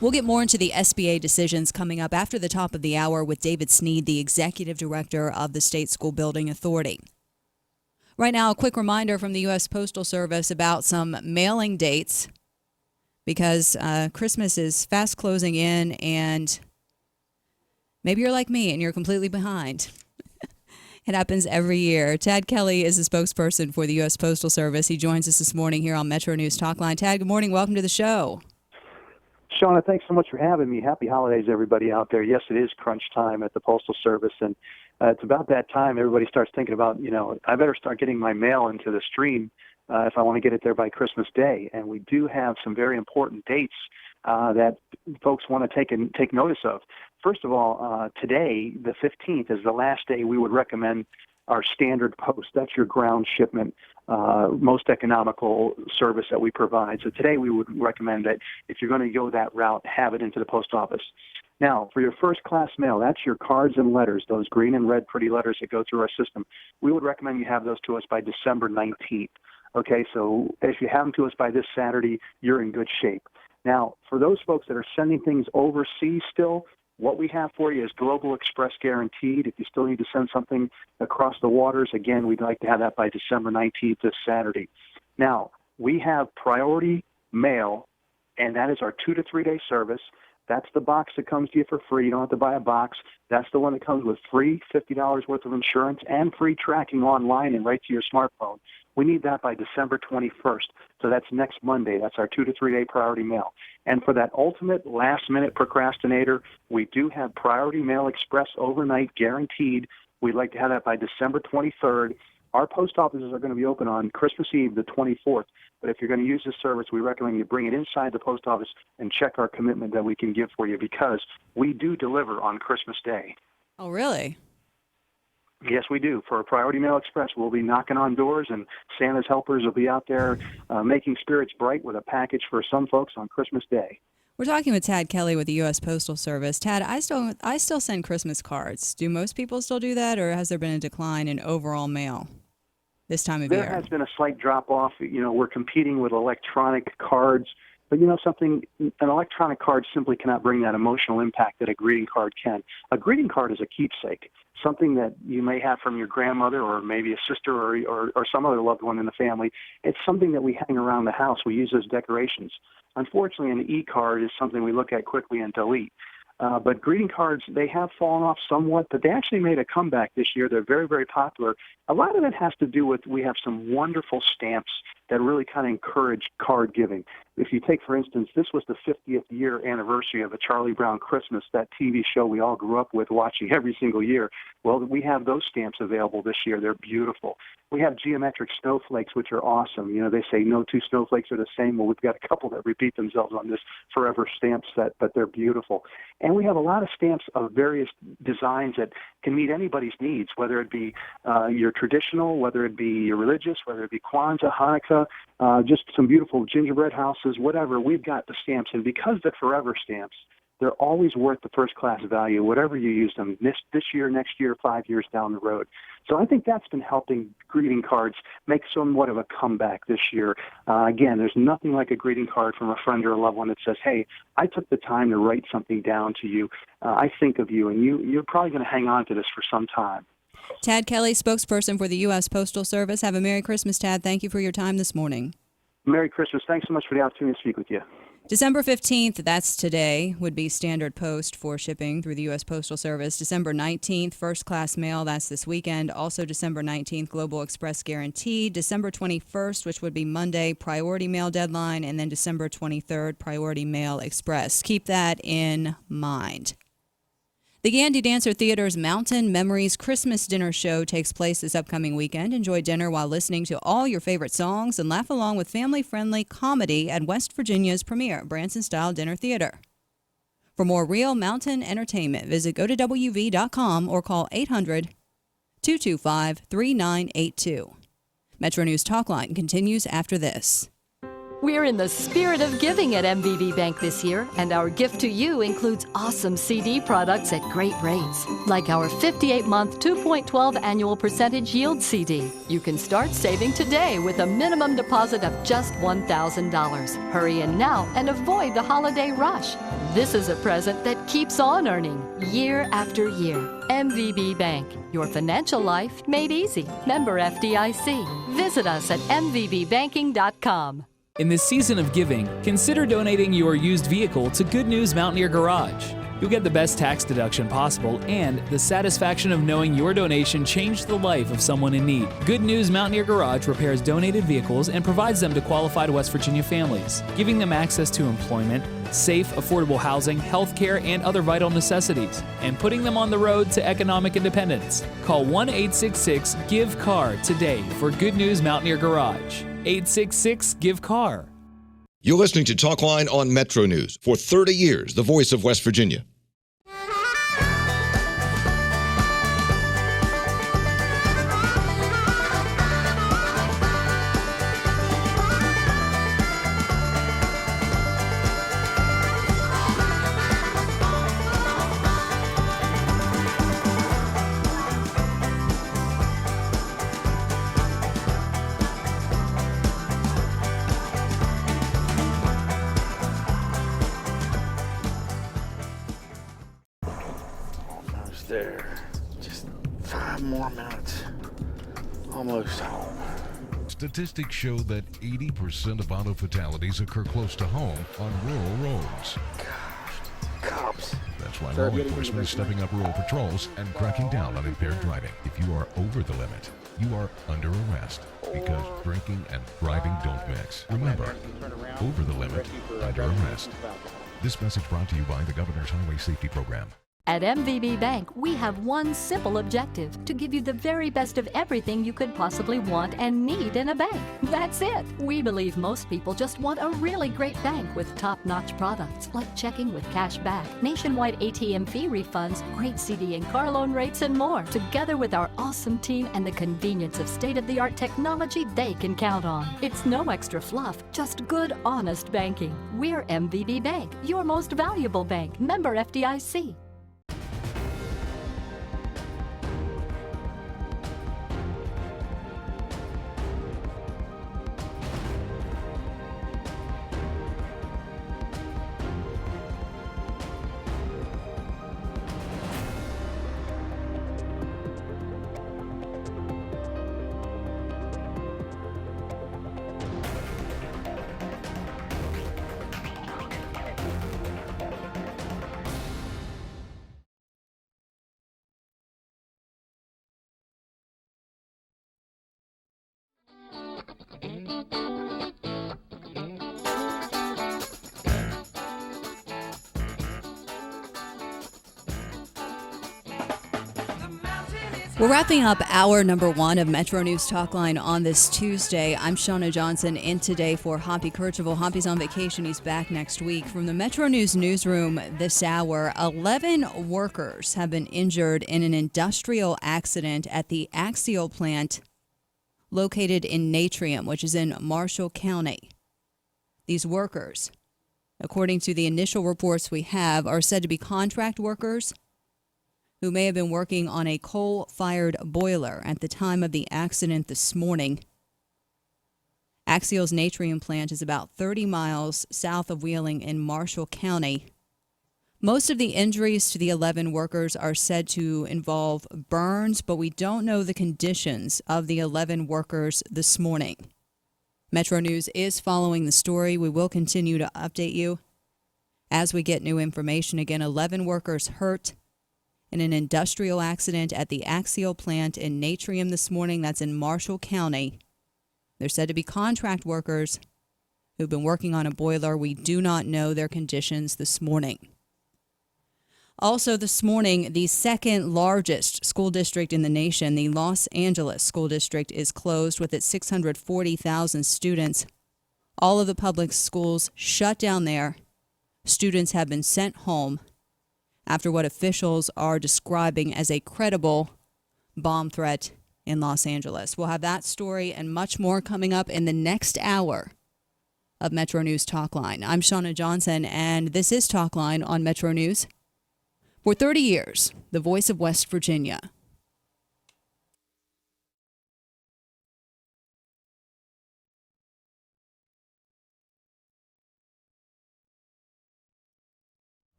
We'll get more into the SBA decisions coming up after the top of the hour with David Sneed, the executive director of the State School Building Authority. Right now, a quick reminder from the U.S. Postal Service about some mailing dates, because Christmas is fast closing in, and maybe you're like me and you're completely behind. It happens every year. Tad Kelly is a spokesperson for the U.S. Postal Service. He joins us this morning here on Metro News Talkline. Tad, good morning. Welcome to the show. Shauna, thanks so much for having me. Happy holidays, everybody out there. Yes, it is crunch time at the Postal Service, and it's about that time everybody starts thinking about, I better start getting my mail into the stream if I want to get it there by Christmas Day. And we do have some very important dates that folks want to take notice of. First of all, today, the 15th, is the last day we would recommend our standard post. That's your ground shipment, most economical service that we provide. So today we would recommend that if you're going to go that route, have it into the post office. Now, for your first class mail, that's your cards and letters, those green and red pretty letters that go through our system. We would recommend you have those to us by December 19th. Okay, so if you have them to us by this Saturday, you're in good shape. Now, for those folks that are sending things overseas still, what we have for you is Global Express Guaranteed. If you still need to send something across the waters, again, we'd like to have that by December 19th, this Saturday. Now, we have Priority Mail, and that is our 2 to 3 day service. That's the box that comes to you for free. You don't have to buy a box. That's the one that comes with free $50 worth of insurance and free tracking online and right to your smartphone. We need that by December 21st. So that's next Monday. That's our 2 to 3 day Priority Mail. And for that ultimate last-minute procrastinator, we do have Priority Mail Express Overnight Guaranteed. We'd like to have that by December 23rd. Our post offices are going to be open on Christmas Eve, the 24th. But if you're going to use this service, we recommend you bring it inside the post office and check our commitment that we can give for you, because we do deliver on Christmas Day. Oh, really? Yes, we do. For Priority Mail Express, we'll be knocking on doors, and Santa's helpers will be out there making spirits bright with a package for some folks on Christmas Day. We're talking with Tad Kelly with the U.S. Postal Service. Tad, I still send Christmas cards. Do most people still do that, or has there been a decline in overall mail this time of year? There has been a slight drop-off. We're competing with electronic cards. But something, an electronic card simply cannot bring that emotional impact that a greeting card can. A greeting card is a keepsake, something that you may have from your grandmother or maybe a sister or some other loved one in the family. It's something that we hang around the house. We use as decorations. Unfortunately, an e-card is something we look at quickly and delete. But greeting cards, they have fallen off somewhat, but they actually made a comeback this year. They're very, very popular. A lot of it has to do with we have some wonderful stamps that really kind of encourage card giving. If you take, for instance, this was the 50th year anniversary of A Charlie Brown Christmas, that TV show we all grew up with watching every single year. Well, we have those stamps available this year. They're beautiful. We have geometric snowflakes, which are awesome. They say no two snowflakes are the same. Well, we've got a couple that repeat themselves on this forever stamp set, but they're beautiful. And we have a lot of stamps of various designs that can meet anybody's needs, whether it be your traditional, whether it be your religious, whether it be Kwanzaa, Hanukkah, just some beautiful gingerbread houses, whatever. We've got the stamps. And because they're forever stamps, they're always worth the first-class value, whatever you use them, this year, next year, 5 years down the road. So I think that's been helping greeting cards make somewhat of a comeback this year. Again, there's nothing like a greeting card from a friend or a loved one that says, hey, I took the time to write something down to you. I think of you, and you're probably going to hang on to this for some time. Tad Kelly, spokesperson for the U.S. Postal Service. Have a Merry Christmas, Tad. Thank you for your time this morning. Merry Christmas. Thanks so much for the opportunity to speak with you. December 15th, that's today, would be standard post for shipping through the U.S. Postal Service. December 19th, first class mail, that's this weekend. Also December 19th, Global Express Guaranteed. December 21st, which would be Monday, Priority Mail deadline. And then December 23rd, Priority Mail Express. Keep that in mind. The Gandy Dancer Theater's Mountain Memories Christmas Dinner Show takes place this upcoming weekend. Enjoy dinner while listening to all your favorite songs and laugh along with family-friendly comedy at West Virginia's premier Branson-style dinner theater. For more real mountain entertainment, visit gotowv.com or call 800-225-3982. Metro News Talkline continues after this. We're in the spirit of giving at MVB Bank this year, and our gift to you includes awesome CD products at great rates, like our 58-month 2.12 annual percentage yield CD. You can start saving today with a minimum deposit of just $1,000. Hurry in now and avoid the holiday rush. This is a present that keeps on earning year after year. MVB Bank, your financial life made easy. Member FDIC. Visit us at mvbbanking.com. In this season of giving, consider donating your used vehicle to Good News Mountaineer Garage. You'll get the best tax deduction possible and the satisfaction of knowing your donation changed the life of someone in need. Good News Mountaineer Garage repairs donated vehicles and provides them to qualified West Virginia families, giving them access to employment, safe, affordable housing, health care, and other vital necessities, and putting them on the road to economic independence. Call 1-866-GIVE-CAR today for Good News Mountaineer Garage. 866-GIVE-CAR. You're listening to Talkline on Metro News. For 30 years, the voice of West Virginia. Almost there. Just 5 more minutes. Almost home. Statistics show that 80% of auto fatalities occur close to home on rural roads. Cops. That's why law enforcement is stepping up rural patrols and cracking down on impaired driving. If you are over the limit, you are under arrest because drinking and driving don't mix. Remember, over the limit, under arrest. This message brought to you by the Governor's Highway Safety Program. At MVB Bank, we have one simple objective: to give you the very best of everything you could possibly want and need in a bank. That's it. We believe most people just want a really great bank with top-notch products like checking with cash back, nationwide ATM fee refunds, great CD and car loan rates, and more. Together with our awesome team and the convenience of state-of-the-art technology they can count on. It's no extra fluff, just good, honest banking. We're MVB Bank, your most valuable bank. Member FDIC. We're wrapping up hour number 1 of Metro News Talkline on this Tuesday. I'm Shauna Johnson in today for Hoppy Kercheval. Hoppy's on vacation. He's back next week. From the Metro News newsroom this hour, 11 workers have been injured in an industrial accident at the Axial plant located in Natrium, which is in Marshall County. These workers, according to the initial reports we have, are said to be contract workers who may have been working on a coal-fired boiler at the time of the accident this morning. Axial's Natrium plant is about 30 miles south of Wheeling in Marshall County. Most of the injuries to the 11 workers are said to involve burns, but we don't know the conditions of the 11 workers this morning. Metro News is following the story. We will continue to update you as we get new information. Again, 11 workers hurt in an industrial accident at the Axial plant in Natrium this morning. That's in Marshall County. They're said to be contract workers who've been working on a boiler. We do not know their conditions this morning. Also this morning, the second largest school district in the nation, the Los Angeles School District, is closed with its 640,000 students. All of the public schools shut down there. Students have been sent home after what officials are describing as a credible bomb threat in Los Angeles. We'll have that story and much more coming up in the next hour of Metro News Talkline. I'm Shauna Johnson, and this is Talkline on Metro News. For 30 years, the voice of West Virginia.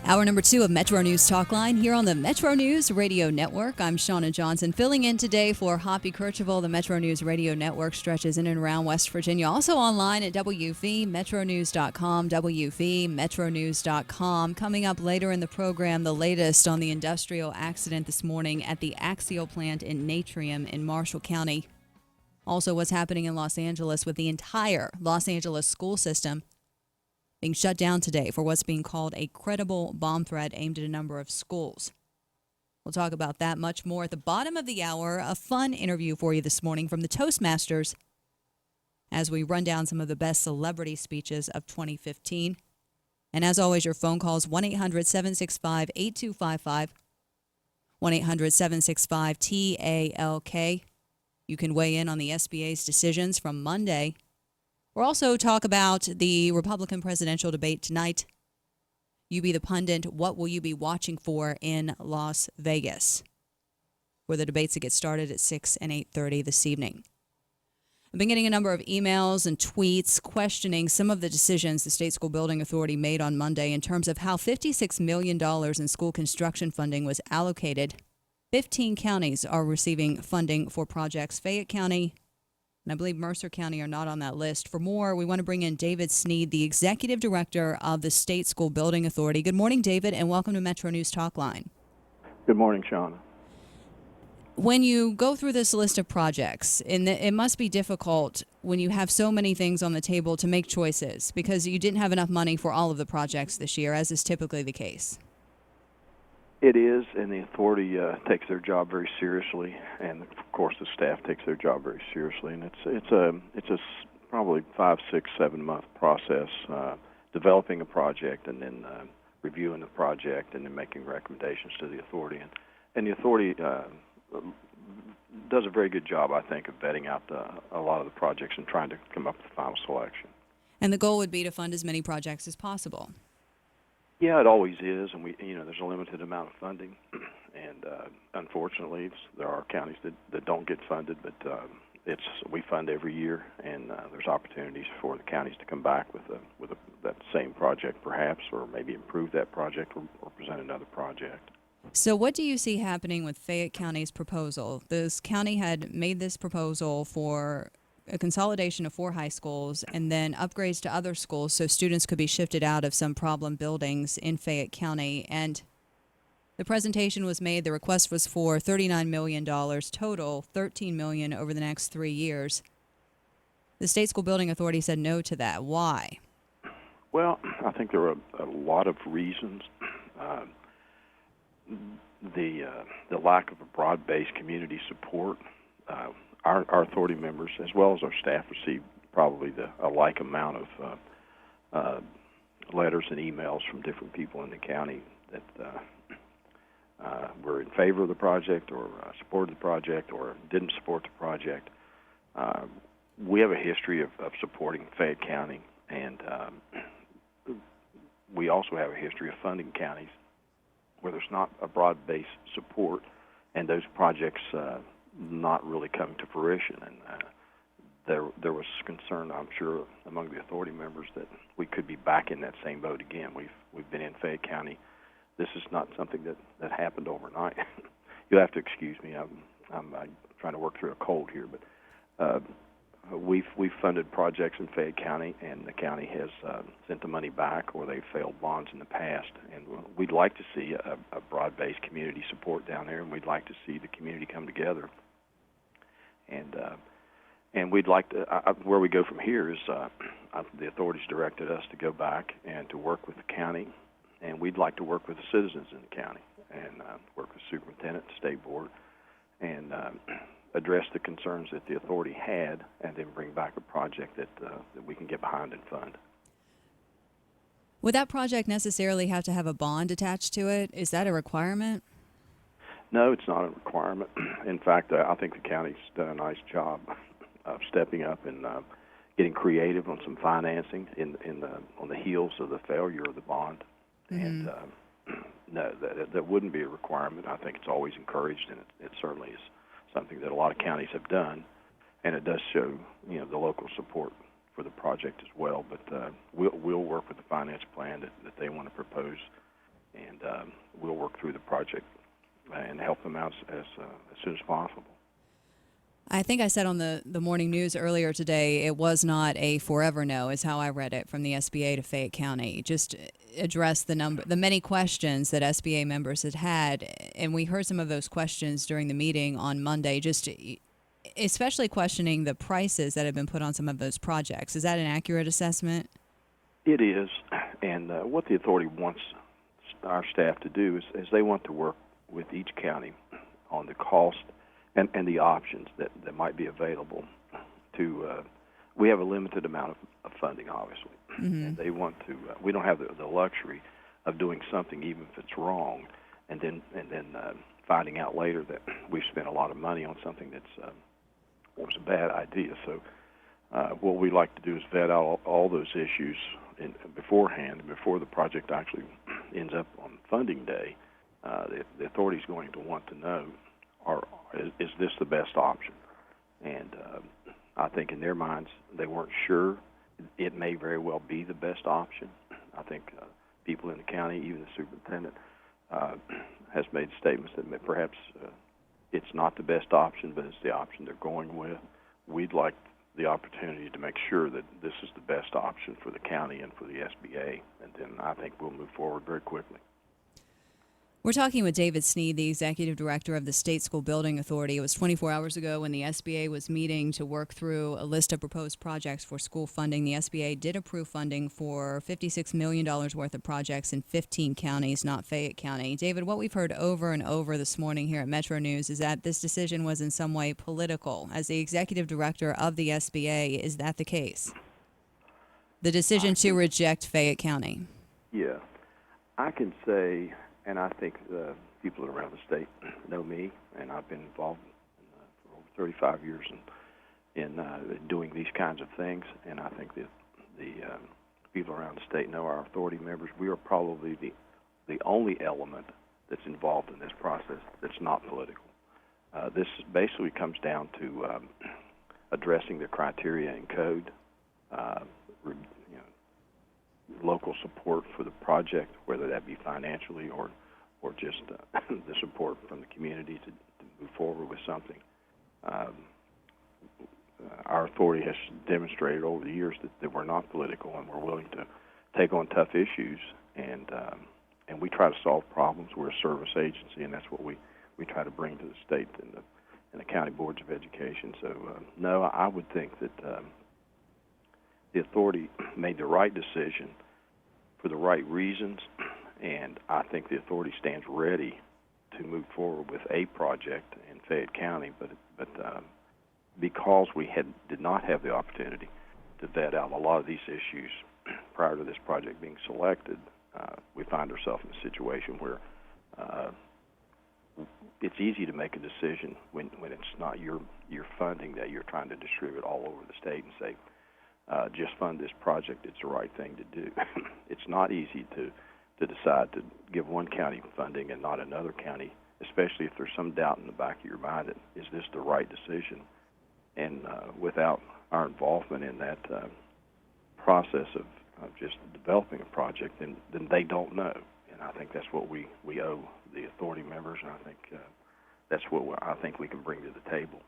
Hour number 2 of Metro News Talkline here on the Metro News Radio Network. I'm Shauna Johnson, filling in today for Hoppy Kercheval. The Metro News Radio Network stretches in and around West Virginia. Also online at WVMetroNews.com, WVMetroNews.com. Coming up later in the program, the latest on the industrial accident this morning at the Axial plant in Natrium in Marshall County. Also, what's happening in Los Angeles with the entire Los Angeles school system being shut down today for what's being called a credible bomb threat aimed at a number of schools. We'll talk about that much more at the bottom of the hour. A fun interview for you this morning from the Toastmasters as we run down some of the best celebrity speeches of 2015. And as always, your phone calls 1-800-765-8255, 1-800-765-TALK. You can weigh in on the SBA's decisions from Monday. We'll also talk about the Republican presidential debate tonight. You be the pundit. What will you be watching for in Las Vegas, where the debates get started at 6 and 8:30 this evening? I've been getting a number of emails and tweets questioning some of the decisions the State School Building Authority made on Monday in terms of how $56 million in school construction funding was allocated. 15 counties are receiving funding for projects. Fayette County and I believe Mercer County are not on that list. For more, we want to bring in David Sneed, the Executive Director of the State School Building Authority. Good morning, David, and welcome to Metro News Talkline. Good morning, Shauna. When you go through this list of projects, and it must be difficult when you have so many things on the table to make choices because you didn't have enough money for all of the projects this year, as is typically the case. It is, and the authority takes their job very seriously, and of course the staff takes their job very seriously. And it's a probably 5, 6, 7 month process, developing a project and then reviewing the project and then making recommendations to the authority. And the authority does a very good job, I think, of vetting out a lot of the projects and trying to come up with the final selection. And the goal would be to fund as many projects as possible. Yeah, it always is, and there's a limited amount of funding, and unfortunately, there are counties that don't get funded, but we fund every year, and there's opportunities for the counties to come back with that same project, perhaps, or maybe improve that project or present another project. So, what do you see happening with Fayette County's proposal? This county had made this proposal for a consolidation of 4 high schools and then upgrades to other schools so students could be shifted out of some problem buildings in Fayette County. And the presentation was made, the request was for $39 million total, $13 million over the next 3 years. The State School Building Authority said no to that. Why? Well, I think there are a lot of reasons. The lack of a broad-based community support. Our authority members, as well as our staff, receive probably a like amount of letters and emails from different people in the county that were in favor of the project or supported the project or didn't support the project. We have a history of supporting Fayette County, and we also have a history of funding counties where there's not a broad-based support, and those projects not really coming to fruition. And there was concern, I'm sure, among the authority members that we could be back in that same boat again. We've been in Fayette County. This is not something that happened overnight. You'll have to excuse me. I'm trying to work through a cold here, but we've funded projects in Fayette County, and the county has sent the money back, or they've failed bonds in the past. And we'd like to see a broad-based community support down there, and we'd like to see the community come together. And we'd like to, where we go from here is the authorities directed us to go back and to work with the county, and we'd like to work with the citizens in the county and work with the superintendent, the state board, and address the concerns that the authority had, and then bring back a project that we can get behind and fund. Would that project necessarily have to have a bond attached to it? Is that a requirement? No, it's not a requirement. In fact, I think the county's done a nice job of stepping up and getting creative on some financing on the heels of the failure of the bond. Mm-hmm. And no, that wouldn't be a requirement. I think it's always encouraged, and it certainly is something that a lot of counties have done, and it does show the local support for the project as well. But we'll work with the finance plan that they want to propose and we'll work through the project and help them out as soon as possible. I think I said on the morning news earlier today, it was not a forever no, is how I read it from the SBA to Fayette County. Just address the many questions that SBA members had, and we heard some of those questions during the meeting on Monday, just especially questioning the prices that have been put on some of those projects. Is that an accurate assessment? It is, and what the authority wants our staff to do is they want to work with each county on the cost and the options that might be available to, we have a limited amount of funding, obviously. And they want to, we don't have the luxury of doing something even if it's wrong, and then finding out later that we've spent a lot of money on something that's was a bad idea. So what we like to do is vet out all those issues beforehand, before the project actually ends up on funding day. The authority is going to want to know, is this the best option? And I think in their minds, they weren't sure. It may very well be the best option. I think people in the county, even the superintendent, has made statements that perhaps it's not the best option, but it's the option they're going with. We'd like the opportunity to make sure that this is the best option for the county and for the SBA, and then I think we'll move forward very quickly. We're talking with David Sneed, the Executive Director of the State School Building Authority. It was 24 hours ago when the SBA was meeting to work through a list of proposed projects for school funding. The SBA did approve funding for $56 million worth of projects in 15 counties, not Fayette County. David, what we've heard over and over this morning here at Metro News is that this decision was in some way political. As the Executive Director of the SBA, is that the case? The decision to reject Fayette County? Yeah. I can say, and I think the people around the state know me, and I've been involved for over 35 years in doing these kinds of things, and I think that the people around the state know our authority members. We are probably the only element that's involved in this process that's not political. This basically comes down to addressing the criteria in code, local support for the project, whether that be financially or just the support from the community to move forward with something. Our authority has demonstrated over the years that we're not political, and we're willing to take on tough issues, and we try to solve problems. We're a service agency, and that's what we try to bring to the state and the county boards of education. So, no, I would think that the authority made the right decision for the right reasons, and I think the authority stands ready to move forward with a project in Fayette County, but because we did not have the opportunity to vet out a lot of these issues prior to this project being selected, we find ourselves in a situation where it's easy to make a decision when it's not your funding that you're trying to distribute all over the state and say, just fund this project, it's the right thing to do. It's not easy to decide to give one county funding and not another county, especially if there's some doubt in the back of your mind that, is this the right decision? And without our involvement in that process of just developing a project, then they don't know. And I think that's what we owe the authority members, and I think that's what I think we can bring to the table.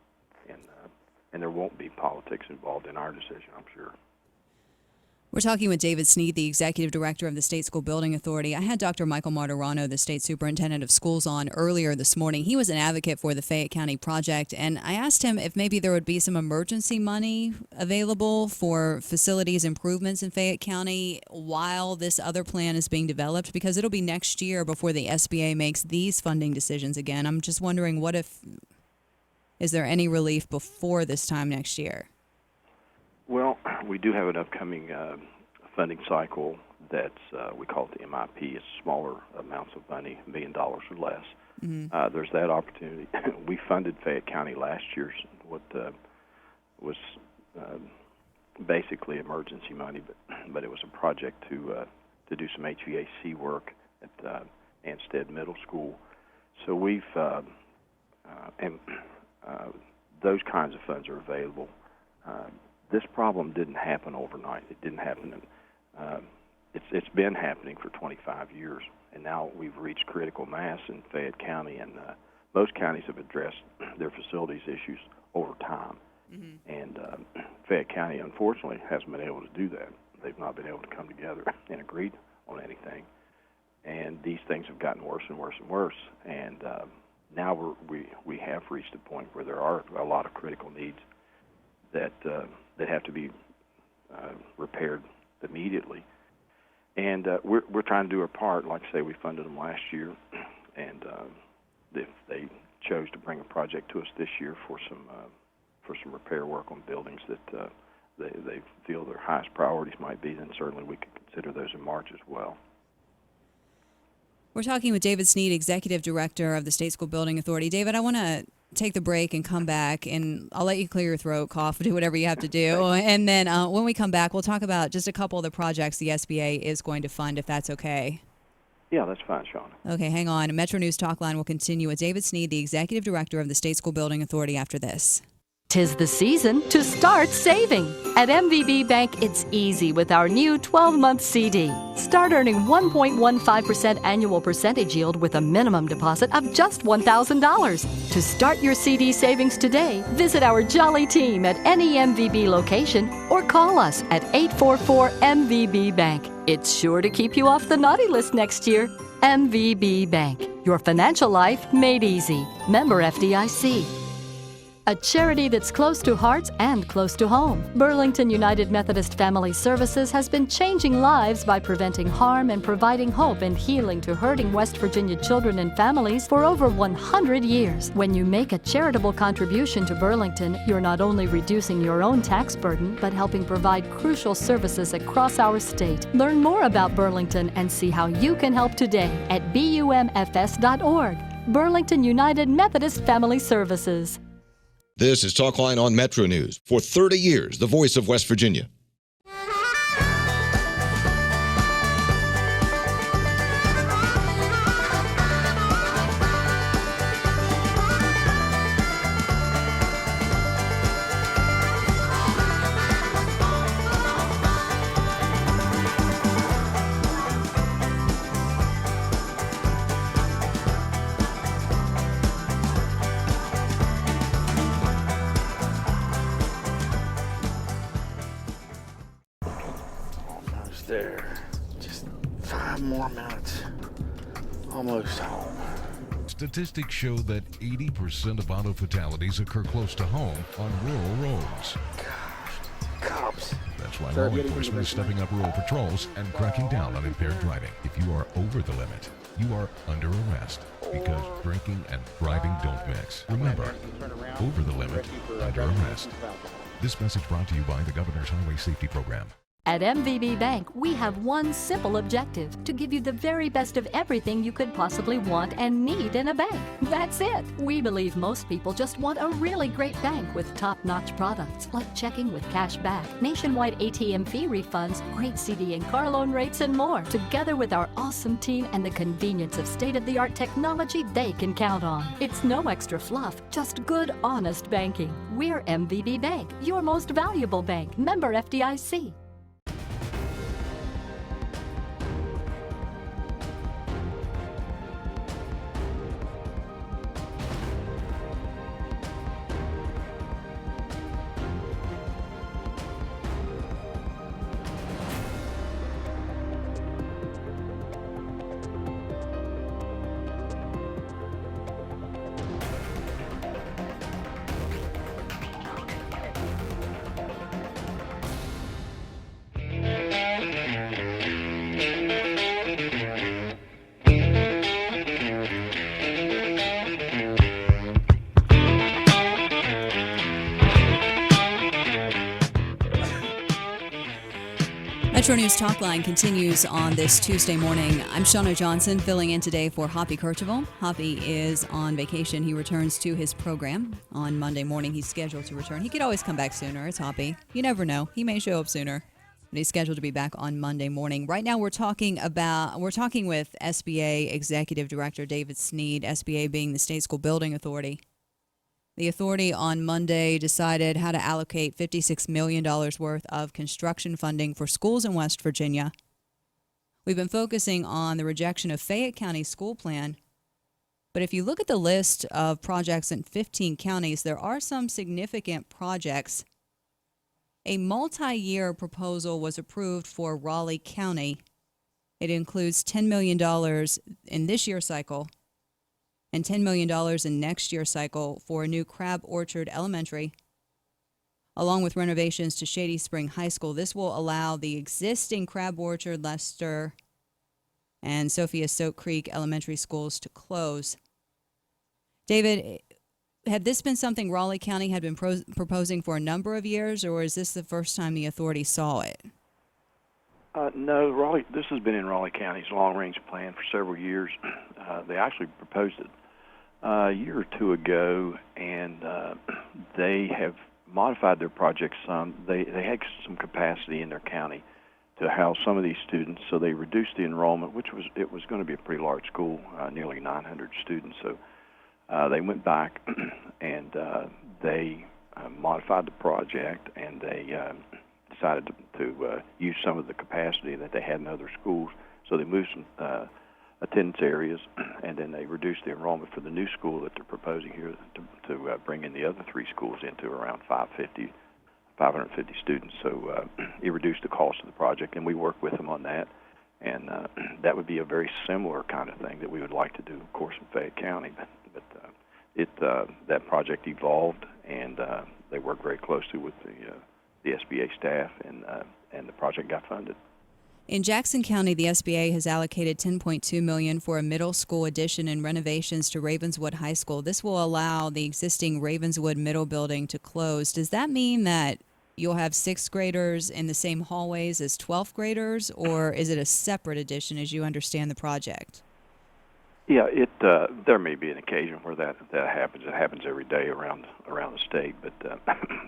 And there won't be politics involved in our decision, I'm sure. We're talking with David Sneed, the Executive Director of the State School Building Authority. I had Dr. Michael Martirano, the State Superintendent of Schools, on earlier this morning. He was an advocate for the Fayette County project, and I asked him if maybe there would be some emergency money available for facilities improvements in Fayette County while this other plan is being developed, because it'll be next year before the SBA makes these funding decisions again. I'm just wondering, is there any relief before this time next year? Well, we do have an upcoming funding cycle that's, we call it the MIP. It's smaller amounts of money, $1 million or less. Mm-hmm. There's that opportunity. We funded Fayette County last year's what was basically emergency money, but it was a project to do some HVAC work at Anstead Middle School. So we've those kinds of funds are available. This problem didn't happen overnight. It didn't happen it's been happening for 25 years, and now we've reached critical mass in Fayette County, and most counties have addressed their facilities issues over time. And Fayette County, unfortunately, hasn't been able to do that. They've not been able to come together and agree on anything. And these things have gotten worse and worse and worse. And now we have reached a point where there are a lot of critical needs that have to be repaired immediately. And we're trying to do our part. Like I say, we funded them last year, and if they chose to bring a project to us this year for some repair work on buildings that they feel their highest priorities might be, then certainly we could consider those in March as well. We're talking with David Sneed, Executive Director of the State School Building Authority. David, I want to take the break and come back, and I'll let you clear your throat, cough, do whatever you have to do. And then when we come back, we'll talk about just a couple of the projects the SBA is going to fund, if that's okay. Yeah, that's fine, Shauna. Okay, hang on. MetroNews Talkline will continue with David Sneed, the Executive Director of the State School Building Authority, after this. 'Tis the season to start saving. At MVB Bank, it's easy with our new 12-month CD. Start earning 1.15% annual percentage yield with a minimum deposit of just $1,000. To start your CD savings today, visit our jolly team at any MVB location or call us at 844-MVB-BANK. It's sure to keep you off the naughty list next year. MVB Bank, your financial life made easy. Member FDIC. A charity that's close to hearts and close to home. Burlington United Methodist Family Services has been changing lives by preventing harm and providing hope and healing to hurting West Virginia children and families for over 100 years. When you make a charitable contribution to Burlington, you're not only reducing your own tax burden, but helping provide crucial services across our state. Learn more about Burlington and see how you can help today at bumfs.org. Burlington United Methodist Family Services. This is Talkline on Metro News. For 30 years, the voice of West Virginia. There. Just 5 more minutes. Almost home. Statistics show that 80% of auto fatalities occur close to home on rural roads. Cops. That's why law enforcement is stepping up rural patrols and cracking down on impaired driving. If you are over the limit, you are under arrest because drinking and driving don't mix. Remember, over the limit, under arrest. This message brought to you by the Governor's Highway Safety Program. At MVB Bank, we have one simple objective: to give you the very best of everything you could possibly want and need in a bank. That's it. We believe most people just want a really great bank with top-notch products like checking with cash back, nationwide ATM fee refunds, great CD and car loan rates, and more. Together with our awesome team and the convenience of state-of-the-art technology they can count on. It's no extra fluff, just good, honest banking. We're MVB Bank, your most valuable bank. Member FDIC. MetroNews Talkline continues on this Tuesday morning. I'm Shauna Johnson, filling in today for Hoppy Kercheval. Hoppy is on vacation. He returns to his program on Monday morning. He's scheduled to return. He could always come back sooner. It's Hoppy. You never know. He may show up sooner, but he's scheduled to be back on Monday morning. Right now, we're talking with SBA Executive Director David Sneed, SBA being the State School Building Authority. The authority on Monday decided how to allocate $56 million worth of construction funding for schools in West Virginia. We've been focusing on the rejection of Fayette County school plan. But if you look at the list of projects in 15 counties, there are some significant projects. A multi-year proposal was approved for Raleigh County. It includes $10 million in this year's cycle and $10 million in next year's cycle for a new Crab Orchard Elementary, along with renovations to Shady Spring High School. This will allow the existing Crab Orchard, Lester, and Sophia Soak Creek elementary schools to close. David, had this been something Raleigh County had been proposing for a number of years, or is this the first time the authority saw it? No, Raleigh. This has been in Raleigh County's long-range plan for several years. They actually proposed it a year or two ago, and they have modified their project some. They had some capacity in their county to house some of these students, so they reduced the enrollment, which was going to be a pretty large school, nearly 900 students. So they went back and they modified the project, and they decided to use some of the capacity that they had in other schools. So they moved some attendance areas, and then they reduced the enrollment for the new school that they're proposing here to bring in the other three schools into around 550 students. So it reduced the cost of the project, and we work with them on that. And that would be a very similar kind of thing that we would like to do, of course, in Fayette County. But that project evolved, and they worked very closely with the SBA staff, and the project got funded. In Jackson County, the SBA has allocated $10.2 million for a middle school addition and renovations to Ravenswood High School. This will allow the existing Ravenswood Middle building to close. Does that mean that you'll have 6th graders in the same hallways as 12th graders, or is it a separate addition as you understand the project? Yeah, there may be an occasion where that happens. It happens every day around the state, but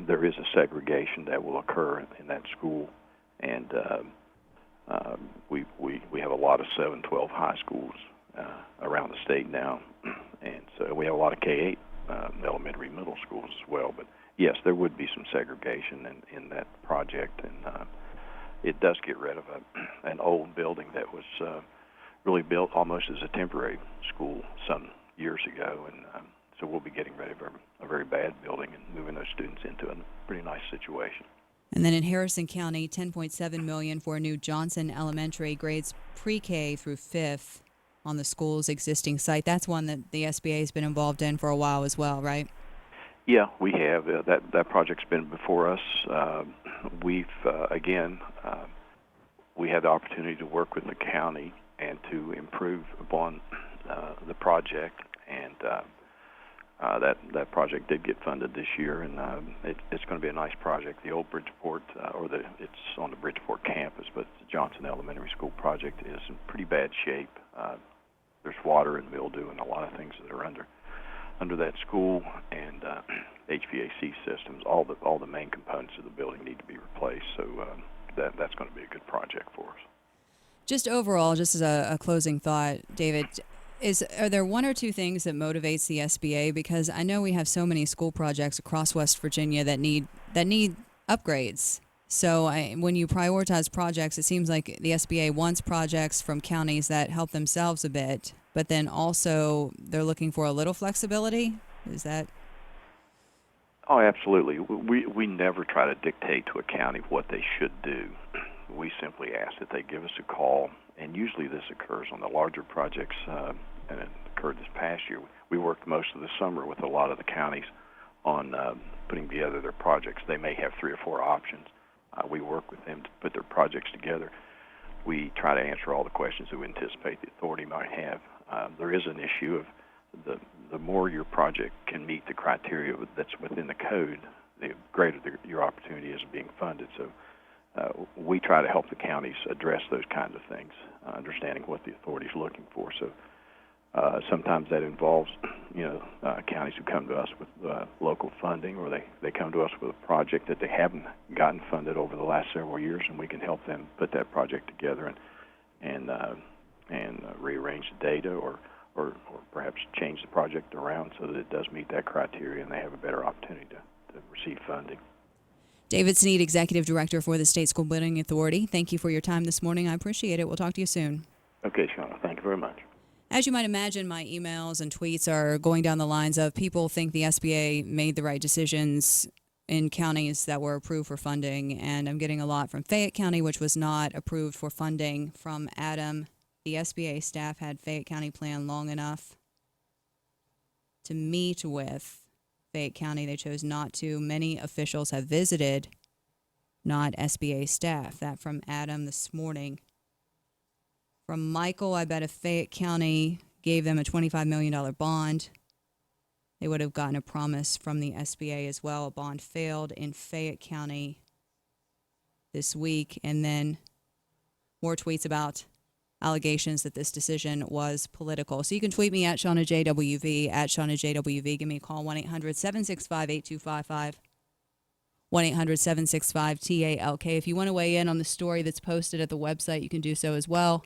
there is a segregation that will occur in that school, and we have a lot of 7, 12 high schools around the state now, and so we have a lot of K-8 elementary, middle schools as well. But yes, there would be some segregation in that project, and it does get rid of an old building that was really built almost as a temporary school some years ago, and so we'll be getting rid of a very bad building and moving those students into a pretty nice situation. And then in Harrison County, $10.7 million for a new Johnson Elementary, grades pre-K through 5th on the school's existing site. That's one that the SBA has been involved in for a while as well, right? Yeah, we have. That project's been before us. We had the opportunity to work with the county and to improve upon the project, and that project did get funded this year, and it's going to be a nice project. The old Bridgeport, it's on the Bridgeport campus, but the Johnson Elementary School project is in pretty bad shape. There's water and mildew and a lot of things that are under that school, and HVAC systems. All the main components of the building need to be replaced. So that's going to be a good project for us. Just overall, just as a closing thought, David, are there one or two things that motivates the SBA? Because I know we have so many school projects across West Virginia that need upgrades. So when you prioritize projects, it seems like the SBA wants projects from counties that help themselves a bit, but then also they're looking for a little flexibility. Is that? Oh, absolutely. We never try to dictate to a county what they should do. We simply ask that they give us a call, and usually this occurs on the larger projects, and it occurred this past year. We worked most of the summer with a lot of the counties on putting together their projects. They may have 3 or 4 options. We work with them to put their projects together. We try to answer all the questions that we anticipate the authority might have. There is an issue of the more your project can meet the criteria that's within the code, the greater your opportunity is being funded. So we try to help the counties address those kinds of things, understanding what the authority is looking for. So sometimes that involves, counties who come to us with local funding, or they come to us with a project that they haven't gotten funded over the last several years, and we can help them put that project together and rearrange the data or perhaps change the project around so that it does meet that criteria and they have a better opportunity to receive funding. David Sneed, Executive Director for the State School Building Authority. Thank you for your time this morning. I appreciate it. We'll talk to you soon. Okay, Shauna. Thank you very much. As you might imagine, my emails and tweets are going down the lines of people think the SBA made the right decisions in counties that were approved for funding, and I'm getting a lot from Fayette County, which was not approved for funding, from Adam. The SBA staff had Fayette County plan long enough to meet with Fayette County. They chose not to. Many officials have visited, not SBA staff. That from Adam this morning. From Michael, I bet if Fayette County gave them a $25 million bond, they would have gotten a promise from the SBA as well. A bond failed in Fayette County this week. And then more tweets about allegations that this decision was political. So you can tweet me at ShaunaJWV, at ShaunaJWV. Give me a call, 1-800-765-8255. 1-800-765-TALK. If you want to weigh in on the story that's posted at the website, you can do so as well.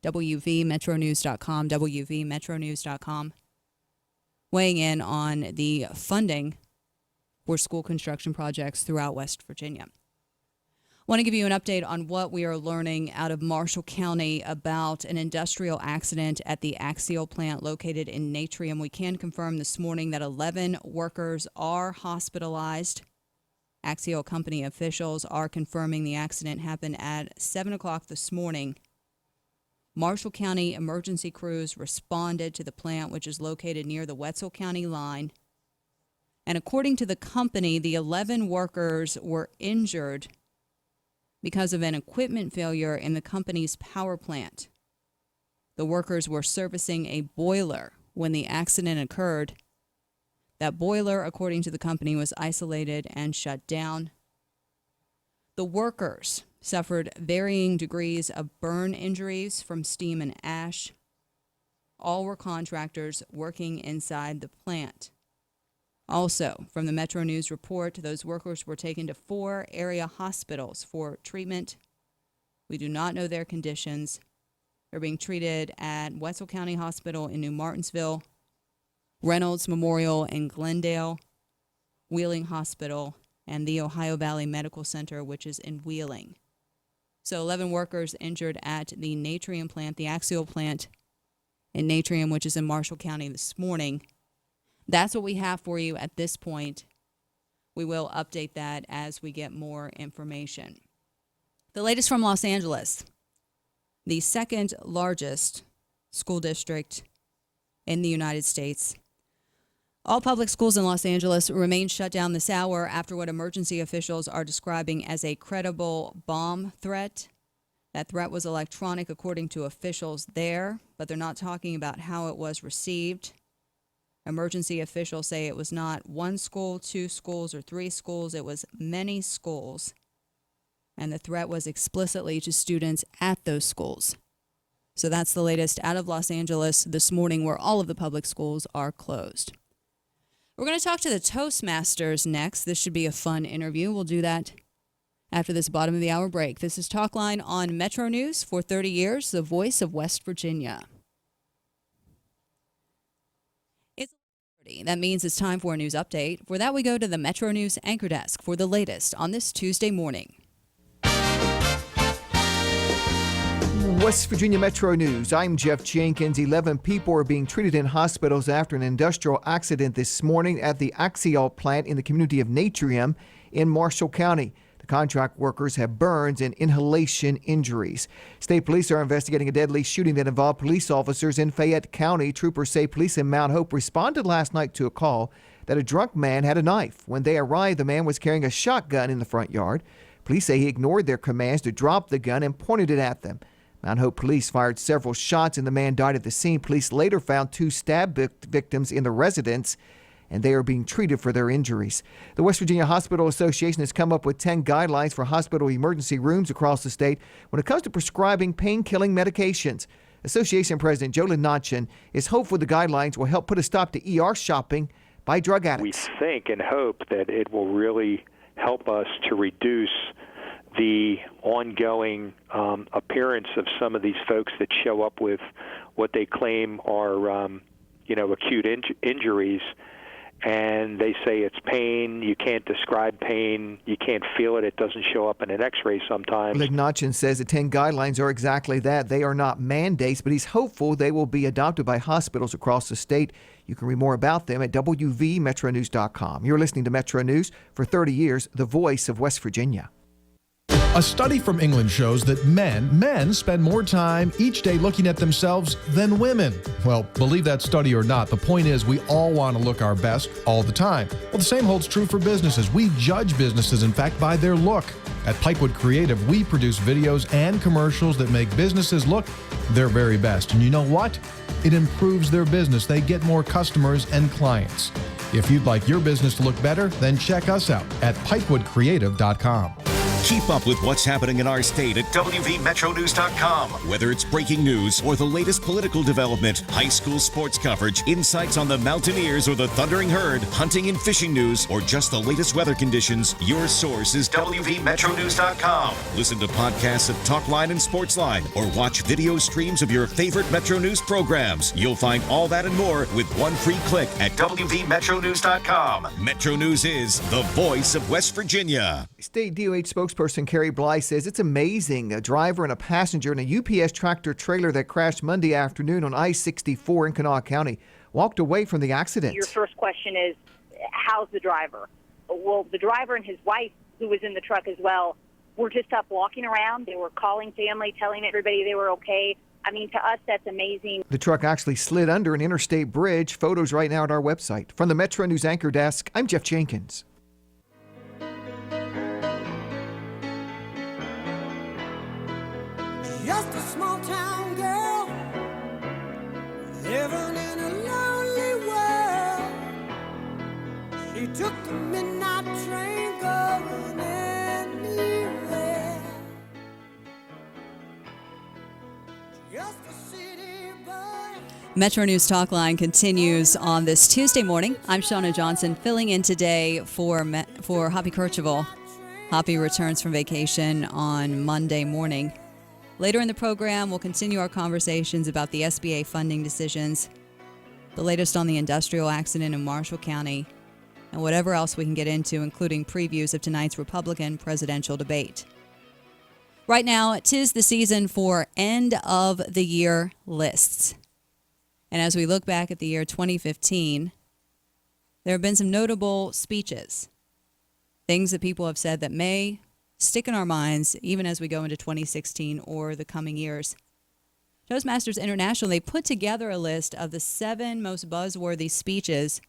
WVMetroNews.com, WVMetroNews.com. Weighing in on the funding for school construction projects throughout West Virginia. I want to give you an update on what we are learning out of Marshall County about an industrial accident at the Axial plant located in Natrium. We can confirm this morning that 11 workers are hospitalized. Axial company officials are confirming the accident happened at 7 o'clock this morning. Marshall County emergency crews responded to the plant, which is located near the Wetzel County line. And according to the company, the 11 workers were injured because of an equipment failure in the company's power plant. The workers were servicing a boiler when the accident occurred. That boiler, according to the company, was isolated and shut down. The workers suffered varying degrees of burn injuries from steam and ash. All were contractors working inside the plant. Also, from the MetroNews report, those workers were taken to 4 area hospitals for treatment. We do not know their conditions. They're being treated at Wetzel County Hospital in New Martinsville, Reynolds Memorial in Glendale, Wheeling Hospital, and the Ohio Valley Medical Center, which is in Wheeling. So 11 workers injured at the Natrium plant, the Axial plant in Natrium, which is in Marshall County this morning. That's what we have for you at this point. We will update that as we get more information. The latest from Los Angeles, the second largest school district in the United States. All public schools in Los Angeles remain shut down this hour after what emergency officials are describing as a credible bomb threat. That threat was electronic, according to officials there, but they're not talking about how it was received. Emergency officials say it was not one school, 2 schools, or 3 schools. It was many schools. And the threat was explicitly to students at those schools. So that's the latest out of Los Angeles this morning, where all of the public schools are closed. We're going to talk to the Toastmasters next. This should be a fun interview. We'll do that after this bottom of the hour break. This is Talkline on Metro News for 30 years, the voice of West Virginia. It's 30. That means it's time for a news update. For that, we go to the Metro News anchor desk for the latest on this Tuesday morning. West Virginia Metro News. I'm Jeff Jenkins. 11 people are being treated in hospitals after an industrial accident this morning at the Axial plant in the community of Natrium in Marshall County. The contract workers have burns and inhalation injuries. State police are investigating a deadly shooting that involved police officers in Fayette County. Troopers say police in Mount Hope responded last night to a call that a drunk man had a knife. When they arrived, the man was carrying a shotgun in the front yard. Police say he ignored their commands to drop the gun and pointed it at them. Mount Hope police fired several shots and the man died at the scene. Police later found 2 stab victims in the residence, and they are being treated for their injuries. The West Virginia Hospital Association has come up with 10 guidelines for hospital emergency rooms across the state when it comes to prescribing pain-killing medications. Association President Joe Linachin is hopeful the guidelines will help put a stop to ER shopping by drug addicts. We think and hope that it will really help us to reduce the ongoing appearance of some of these folks that show up with what they claim are, acute injuries, and they say it's pain. You can't describe pain. You can't feel it. It doesn't show up in an X-ray sometimes. Ignatian says the 10 guidelines are exactly that. They are not mandates, but he's hopeful they will be adopted by hospitals across the state. You can read more about them at wvmetronews.com. You're listening to Metro News. For 30 years, the voice of West Virginia. A study from England shows that men spend more time each day looking at themselves than women. Well, believe that study or not, the point is we all want to look our best all the time. Well, the same holds true for businesses. We judge businesses, in fact, by their look. At Pikewood Creative, we produce videos and commercials that make businesses look their very best. And you know what? It improves their business. They get more customers and clients. If you'd like your business to look better, then check us out at pikewoodcreative.com. Keep up with what's happening in our state at WVMetroNews.com. Whether it's breaking news or the latest political development, high school sports coverage, insights on the Mountaineers or the Thundering Herd, hunting and fishing news, or just the latest weather conditions, your source is WVMetroNews.com. Listen to podcasts of Talkline and Sportsline, or watch video streams of your favorite Metro News programs. You'll find all that and more with one free click at WVMetroNews.com. Metro News is the voice of West Virginia. State DOH spokesperson Carrie Bly says it's amazing. A driver and a passenger in a UPS tractor trailer that crashed Monday afternoon on I-64 in Kanawha County walked away from the accident. Your first question is, how's the driver? Well, the driver and his wife, who was in the truck as well, were just up walking around. They were calling family, telling everybody they were okay. I mean, to us, that's amazing. The truck actually slid under an interstate bridge. Photos right now at our website. From the Metro News Anchor Desk, I'm Jeff Jenkins. Just a small town girl living in a lonely world. She took the midnight train going anywhere. Just a city boy. Metro News Talkline continues on this Tuesday morning. I'm Shauna Johnson, filling in today for Hoppy Kercheval. Hoppy returns from vacation on Monday morning. Later in the program, we'll continue our conversations about the SBA funding decisions, the latest on the industrial accident in Marshall County, and whatever else we can get into, including previews of tonight's Republican presidential debate. Right now, 'tis the season for end-of-the-year lists. And as we look back at the year 2015, there have been some notable speeches, things that people have said that may stick in our minds even as we go into 2016 or the coming years. Toastmasters International, they put together a list of the 7 most buzzworthy speeches.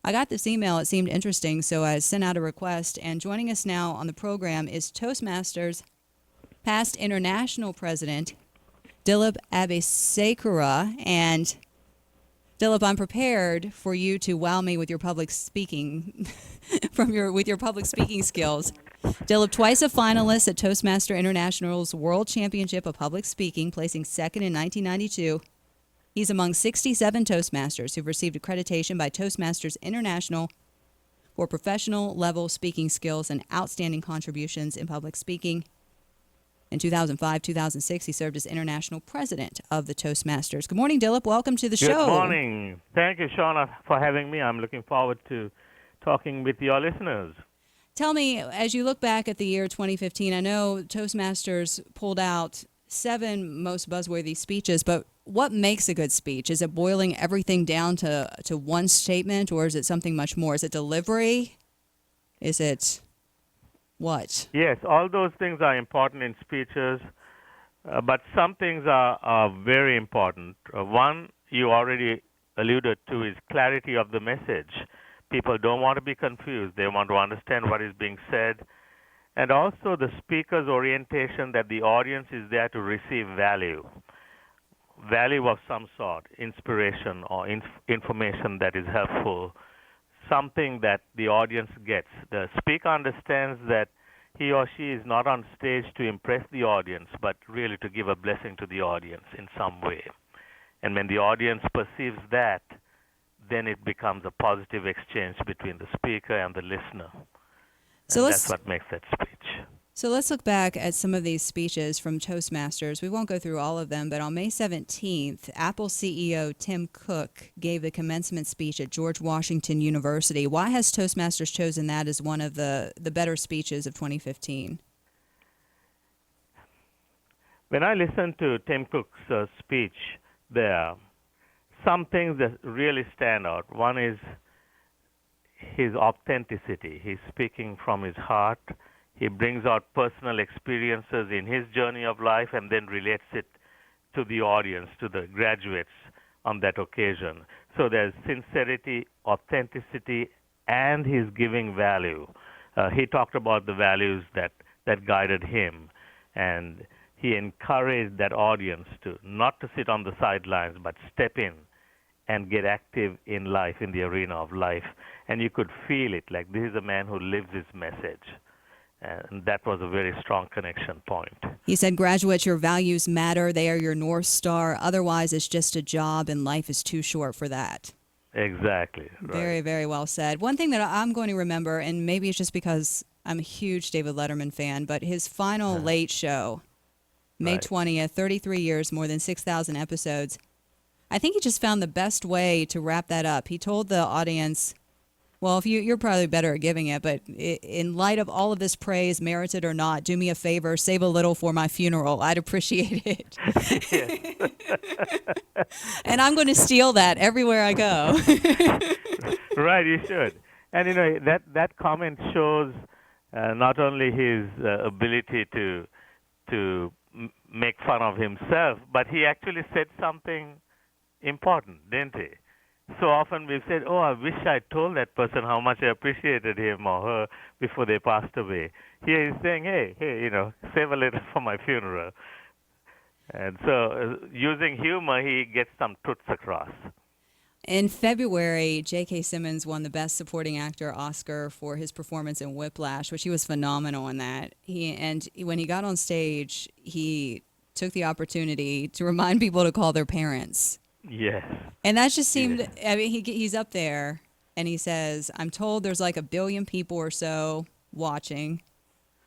I got this email. It seemed interesting, so I sent out a request. And joining us now on the program is Toastmasters past international president Dilip Abeysekera. And Dilip, I'm prepared for you to wow me with your public speaking with your public speaking skills. Dilip, twice a finalist at Toastmaster International's World Championship of Public Speaking, placing second in 1992. He's among 67 Toastmasters who've received accreditation by Toastmasters International for professional level speaking skills and outstanding contributions in public speaking. In 2005-2006, he served as international president of the Toastmasters. Good morning, Dilip. Welcome to the show. Good morning. Thank you, Shauna, for having me. I'm looking forward to talking with your listeners. Tell me, as you look back at the year 2015, I know Toastmasters pulled out 7 most buzzworthy speeches, but what makes a good speech? Is it boiling everything down to one statement, or is it something much more? Is it delivery? Is it what? Yes, all those things are important in speeches, but some things are very important. One, you already alluded to, is clarity of the message. People don't want to be confused. They want to understand what is being said. And also the speaker's orientation that the audience is there to receive value of some sort, inspiration or information that is helpful, something that the audience gets. The speaker understands that he or she is not on stage to impress the audience, but really to give a blessing to the audience in some way. And when the audience perceives that, then it becomes a positive exchange between the speaker and the listener. So and that's what makes that speech. So let's look back at some of these speeches from Toastmasters. We won't go through all of them, but on May 17th, Apple CEO Tim Cook gave the commencement speech at George Washington University. Why has Toastmasters chosen that as one of the better speeches of 2015? When I listened to Tim Cook's speech there, some things that really stand out. One is his authenticity. He's speaking from his heart. He brings out personal experiences in his journey of life and then relates it to the audience, to the graduates on that occasion. So there's sincerity, authenticity, and he's giving value. He talked about the values that guided him, and he encouraged that audience to not to sit on the sidelines, but step in and get active in life, in the arena of life. And you could feel it, like this is a man who lives his message. And that was a very strong connection point. He said, graduates, your values matter. They are your North Star. Otherwise, it's just a job, and life is too short for that. Exactly. Right. Very, very well said. One thing that I'm going to remember, and maybe it's just because I'm a huge David Letterman fan, but his final Late Show, May 20th, 33 years, more than 6,000 episodes. I think he just found the best way to wrap that up. He told the audience, well, if you're probably better at giving it, but in light of all of this praise, merited or not, do me a favor, save a little for my funeral. I'd appreciate it. And I'm going to steal that everywhere I go. Right, you should. And you know that comment shows not only his ability to make fun of himself, but he actually said something important, didn't he? So often we've said, oh, I wish I told that person how much I appreciated him or her before they passed away. Here he's saying, hey, you know, save a little for my funeral. And so using humor, he gets some truths across. In February, J.K. Simmons won the Best Supporting Actor Oscar for his performance in Whiplash, which he was phenomenal in that. And when he got on stage, he took the opportunity to remind people to call their parents. Yes. And that just seemed, I mean, he's up there and he says, I'm told there's like 1 billion people or so watching.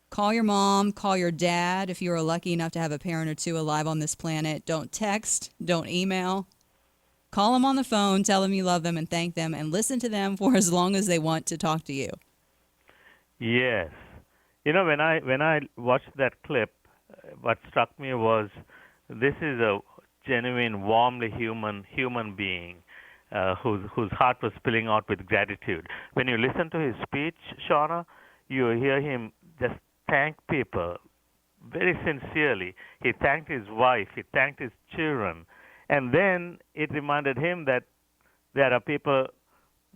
Call your mom, call your dad if you are lucky enough to have a parent or two alive on this planet. Don't text, don't email. Call them on the phone, tell them you love them and thank them, and listen to them for as long as they want to talk to you. Yes. You know, when I watched that clip, what struck me was this is a genuine, warmly human being whose heart was spilling out with gratitude. When you listen to his speech, Shauna, you hear him just thank people very sincerely. He thanked his wife. He thanked his children. And then it reminded him that there are people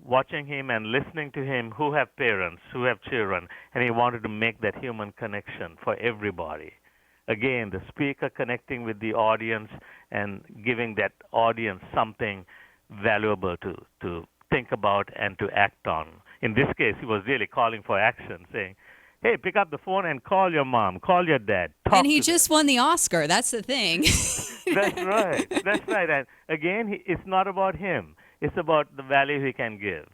watching him and listening to him who have parents, who have children, and he wanted to make that human connection for everybody. Again, the speaker connecting with the audience and giving that audience something valuable to think about and to act on. In this case, he was really calling for action, saying, hey, pick up the phone and call your mom, call your dad. And he just won the Oscar. That's the thing. That's right. That's right. And again, it's not about him. It's about the value he can give.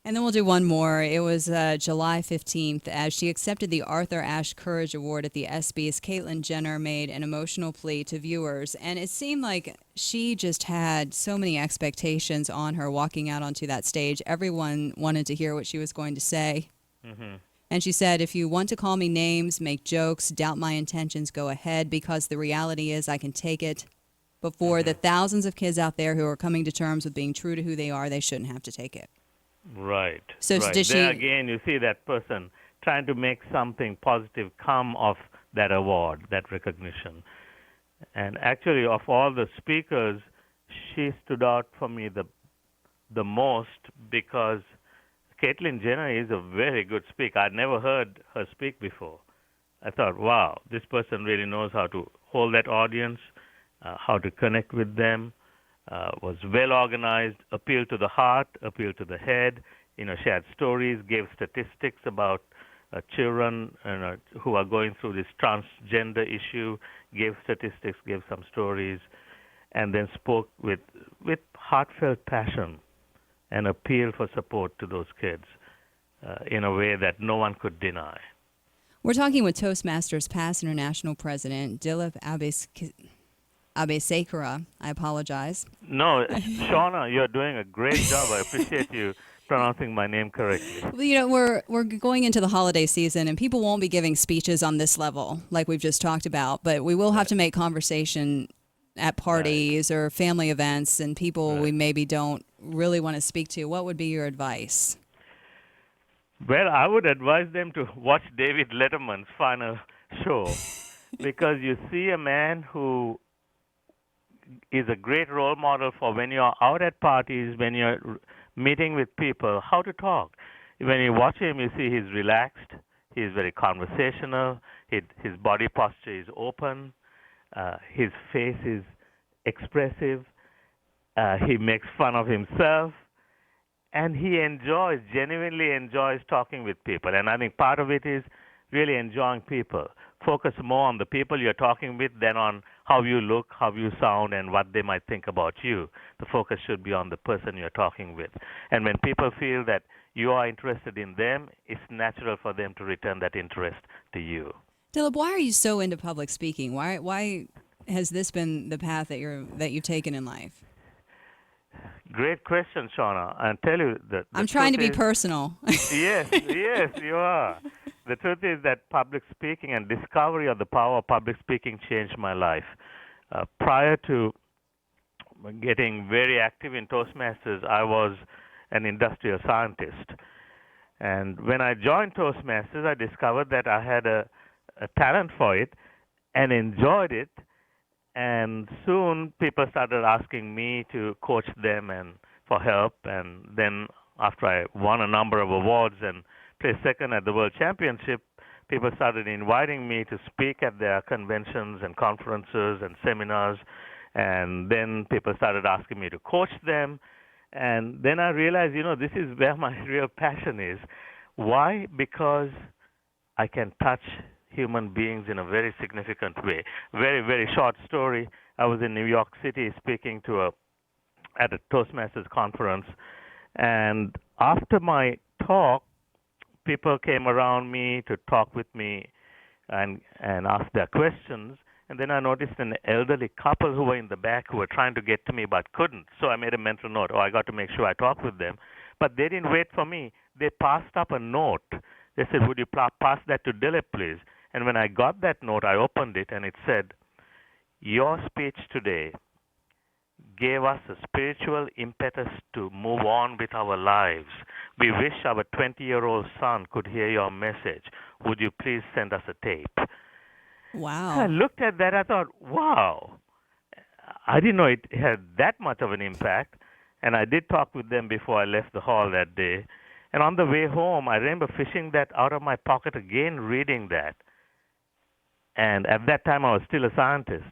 And then we'll do one more. It was July 15th as she accepted the Arthur Ashe Courage Award at the ESPYs. Caitlyn Jenner made an emotional plea to viewers, and it seemed like she just had so many expectations on her walking out onto that stage. Everyone wanted to hear what she was going to say. Mm-hmm. And she said, if you want to call me names, make jokes, doubt my intentions, go ahead, because the reality is I can take it. But for the thousands of kids out there who are coming to terms with being true to who they are, they shouldn't have to take it. Right. So right. did there again, you see that person trying to make something positive come of that award, that recognition. And actually, of all the speakers, she stood out for me the most because Caitlyn Jenner is a very good speaker. I'd never heard her speak before. I thought, wow, this person really knows how to hold that audience, how to connect with them. Was well organized, appealed to the heart, appealed to the head. You know, she had stories, gave statistics about children who are going through this transgender issue, gave statistics, gave some stories, and then spoke with heartfelt passion and appeal for support to those kids in a way that no one could deny. We're talking with Toastmasters past international president Dilip Abeysekera. I apologize. No, Shauna, you're doing a great job. I appreciate you pronouncing my name correctly. Well, you know, we're going into the holiday season, and people won't be giving speeches on this level like we've just talked about, but we will have to make conversation at parties or family events and people we maybe don't really want to speak to. What would be your advice? Well, I would advise them to watch David Letterman's final show because you see a man who is a great role model for when you're out at parties, when you're meeting with people, how to talk. When you watch him, you see he's relaxed, he's very conversational, his body posture is open, his face is expressive, he makes fun of himself, and he genuinely enjoys talking with people. And I think part of it is really enjoying people. Focus more on the people you're talking with than on how you look, how you sound, and what they might think about you. The focus should be on the person you're talking with. And when people feel that you are interested in them, it's natural for them to return that interest to you. Dilip, why are you so into public speaking? Why has this been the path that you've taken in life? Great question, Shauna. I'll tell you that I'm trying to be personal. Yes, you are. The truth is that public speaking and discovery of the power of public speaking changed my life. Prior to getting very active in Toastmasters, I was an industrial scientist. And when I joined Toastmasters, I discovered that I had a talent for it and enjoyed it. And soon people started asking me to coach them and for help. And then after I won a number of awards and placed second at the World Championship, people started inviting me to speak at their conventions and conferences and seminars. And then people started asking me to coach them. And then I realized, this is where my real passion is. Why? Because I can touch human beings in a very significant way. Very, very short story. I was in New York City speaking at a Toastmasters conference, and after my talk, people came around me to talk with me and ask their questions. And then I noticed an elderly couple who were in the back who were trying to get to me but couldn't. So I made a mental note. I got to make sure I talk with them. But they didn't wait for me. They passed up a note. They said, "Would you pass that to Dilip, please?" And when I got that note, I opened it, and it said, "Your speech today gave us a spiritual impetus to move on with our lives. We wish our 20-year-old son could hear your message. Would you please send us a tape?" Wow. I looked at that. I thought, wow. I didn't know it had that much of an impact. And I did talk with them before I left the hall that day. And on the way home, I remember fishing that out of my pocket again, reading that. And at that time, I was still a scientist.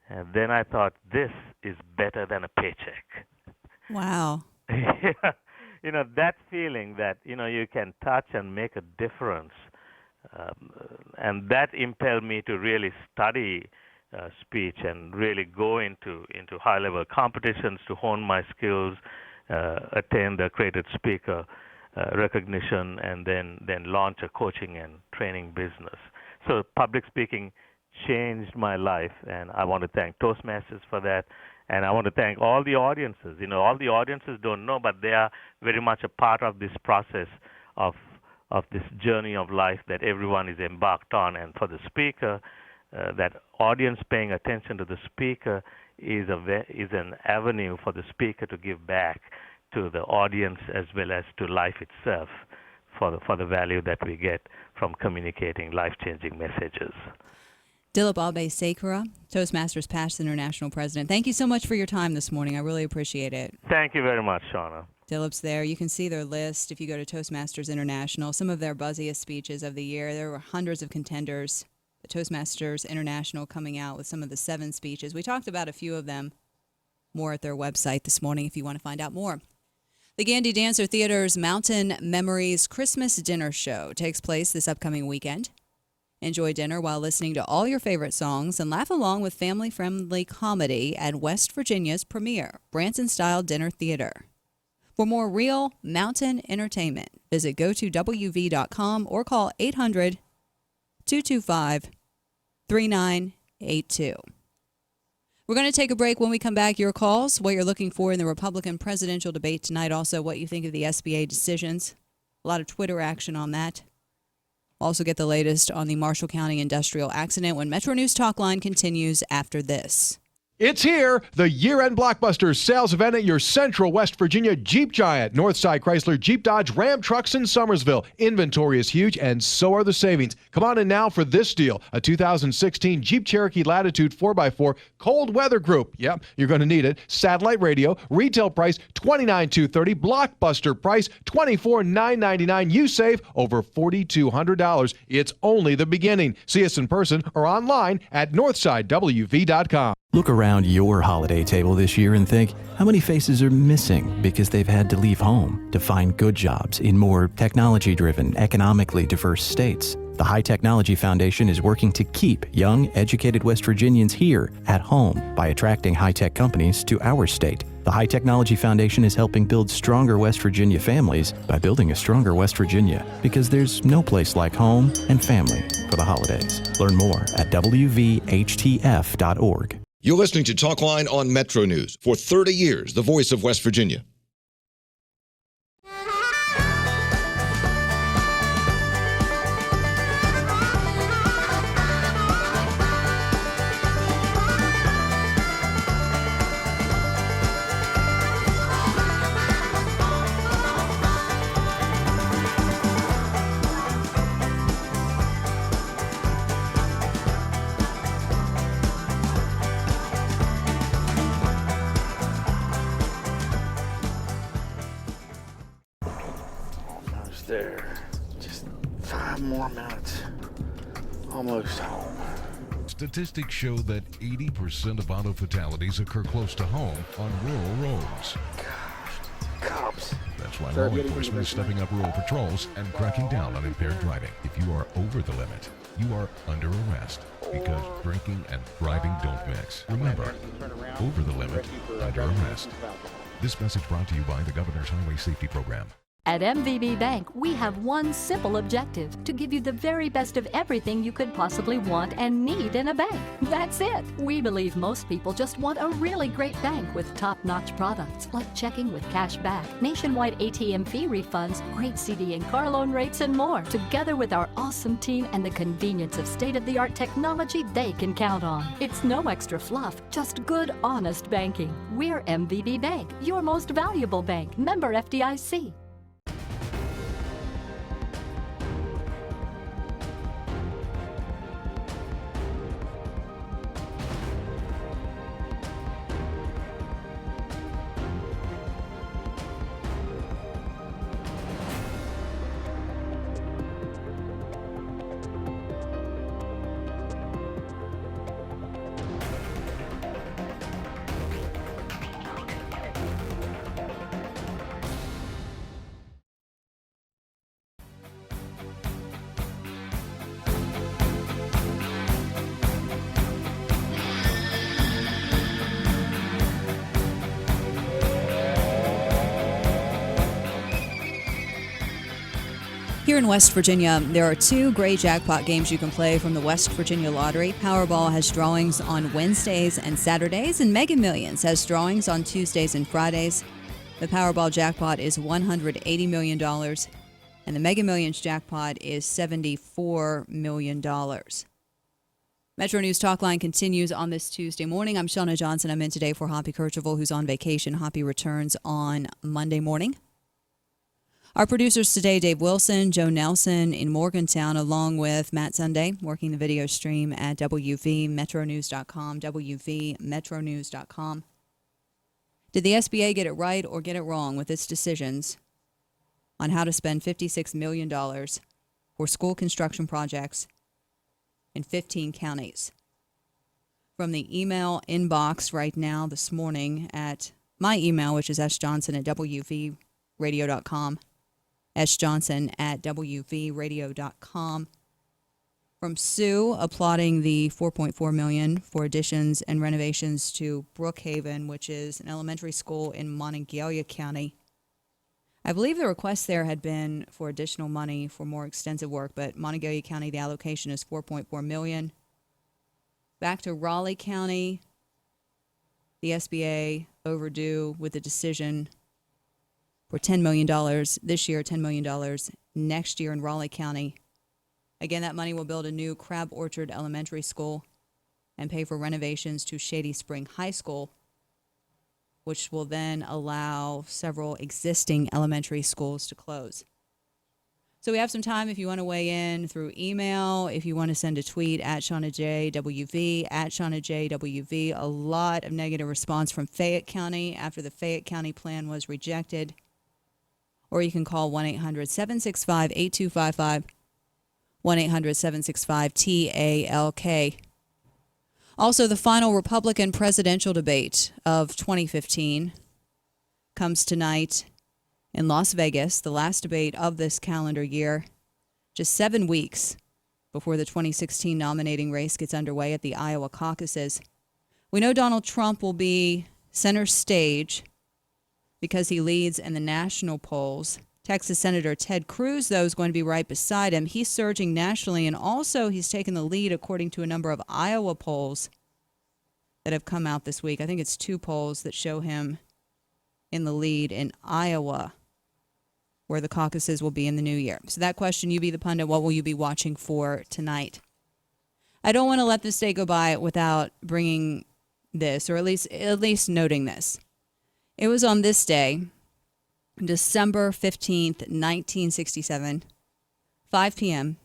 And then I thought, this is better than a paycheck. Wow. That feeling that, you can touch and make a difference. And that impelled me to really study speech and really go into high-level competitions to hone my skills, attain the accredited speaker recognition, and then launch a coaching and training business. So public speaking changed my life, and I want to thank Toastmasters for that. And I want to thank all the audiences. All the audiences don't know, but they are very much a part of this process of this journey of life that everyone is embarked on. And for the speaker, that audience paying attention to the speaker is an avenue for the speaker to give back to the audience as well as to life itself for the value that we get from communicating life-changing messages. Dilip Abeysekera, Toastmasters past international president. Thank you so much for your time this morning. I really appreciate it. Thank you very much, Shauna. Dilip's there. You can see their list if you go to Toastmasters International. Some of their buzziest speeches of the year. There were hundreds of contenders. The Toastmasters International coming out with some of the 7 speeches. We talked about a few of them more at their website this morning if you want to find out more. The Gandy Dancer Theater's Mountain Memories Christmas Dinner Show takes place this upcoming weekend. Enjoy dinner while listening to all your favorite songs and laugh along with family-friendly comedy at West Virginia's premier Branson-style dinner theater. For more real mountain entertainment, visit gotowv.com or call 888-225-3982. We're going to take a break. When we come back, your calls, what you're looking for in the Republican presidential debate tonight, also what you think of the SBA decisions. A lot of Twitter action on that. Also get the latest on the Marshall County industrial accident when Metro News Talkline continues after this. It's here, the year-end blockbuster sales event at your Central West Virginia Jeep Giant. Northside Chrysler, Jeep, Dodge, Ram trucks in Somersville. Inventory is huge, and so are the savings. Come on in now for this deal, a 2016 Jeep Cherokee Latitude 4x4 cold weather group. Yep, you're going to need it. Satellite radio, retail price $29,230, blockbuster price $24,999. You save over $4,200. It's only the beginning. See us in person or online at northsidewv.com. Look around your holiday table this year and think, how many faces are missing because they've had to leave home to find good jobs in more technology-driven, economically diverse states? The High Technology Foundation is working to keep young, educated West Virginians here at home by attracting high-tech companies to our state. The High Technology Foundation is helping build stronger West Virginia families by building a stronger West Virginia, because there's no place like home and family for the holidays. Learn more at wvhtf.org. You're listening to Talkline on Metro News. For 30 years, the voice of West Virginia. There. Just 5 more minutes. Almost home. Statistics show that 80% of auto fatalities occur close to home on rural roads. Cops. That's why law enforcement is stepping up rural patrols and cracking down on impaired driving. If you are over the limit, you are under arrest, because drinking and driving don't mix. Remember, over the limit, under arrest. This message brought to you by the Governor's Highway Safety Program. At MVB Bank, we have one simple objective: to give you the very best of everything you could possibly want and need in a bank. That's it. We believe most people just want a really great bank with top-notch products like checking with cash back, nationwide ATM fee refunds, great CD and car loan rates, and more. Together with our awesome team and the convenience of state-of-the-art technology they can count on. It's no extra fluff, just good, honest banking. We're MVB Bank, your most valuable bank. Member FDIC. Here in West Virginia, there are 2 great jackpot games you can play from the West Virginia Lottery. Powerball has drawings on Wednesdays and Saturdays, and Mega Millions has drawings on Tuesdays and Fridays. The Powerball jackpot is $180 million, and the Mega Millions jackpot is $74 million. Metro News Talkline continues on this Tuesday morning. I'm Shauna Johnson. I'm in today for Hoppy Kercheval, who's on vacation. Hoppy returns on Monday morning. Our producers today, Dave Wilson, Joe Nelson in Morgantown, along with Matt Sunday, working the video stream at WVMetroNews.com, WVMetroNews.com. Did the SBA get it right or get it wrong with its decisions on how to spend $56 million for school construction projects in 15 counties? From the email inbox right now this morning at my email, which is sjohnson@wvradio.com, sjohnson@wvradio.com. From Sue, applauding the $4.4 million for additions and renovations to Brookhaven, which is an elementary school in Monongalia County. I believe the request there had been for additional money for more extensive work, but Montague County, the allocation is $4.4 million. Back to Raleigh County, the SBA overdue with a decision for $10 million this year, $10 million next year in Raleigh County. Again, that money will build a new Crab Orchard Elementary School and pay for renovations to Shady Spring High School, which will then allow several existing elementary schools to close. So we have some time if you want to weigh in through email, if you want to send a tweet at Shauna J. WV, at Shauna J. WV. A lot of negative response from Fayette County after the Fayette County plan was rejected. Or you can call 1-800-765-8255, 1-800-765-TALK. Also, the final Republican presidential debate of 2015 comes tonight in Las Vegas, the last debate of this calendar year, just 7 weeks before the 2016 nominating race gets underway at the Iowa caucuses. We know Donald Trump will be center stage because he leads in the national polls. Texas Senator Ted Cruz, though, is going to be right beside him. He's surging nationally, and also he's taken the lead according to a number of Iowa polls that have come out this week. I think it's 2 polls that show him in the lead in Iowa, where the caucuses will be in the new year. So that question, you be the pundit, what will you be watching for tonight? I don't want to let this day go by without bringing this, or at least noting this. It was on this day, December 15th, 1967, 5 p.m.,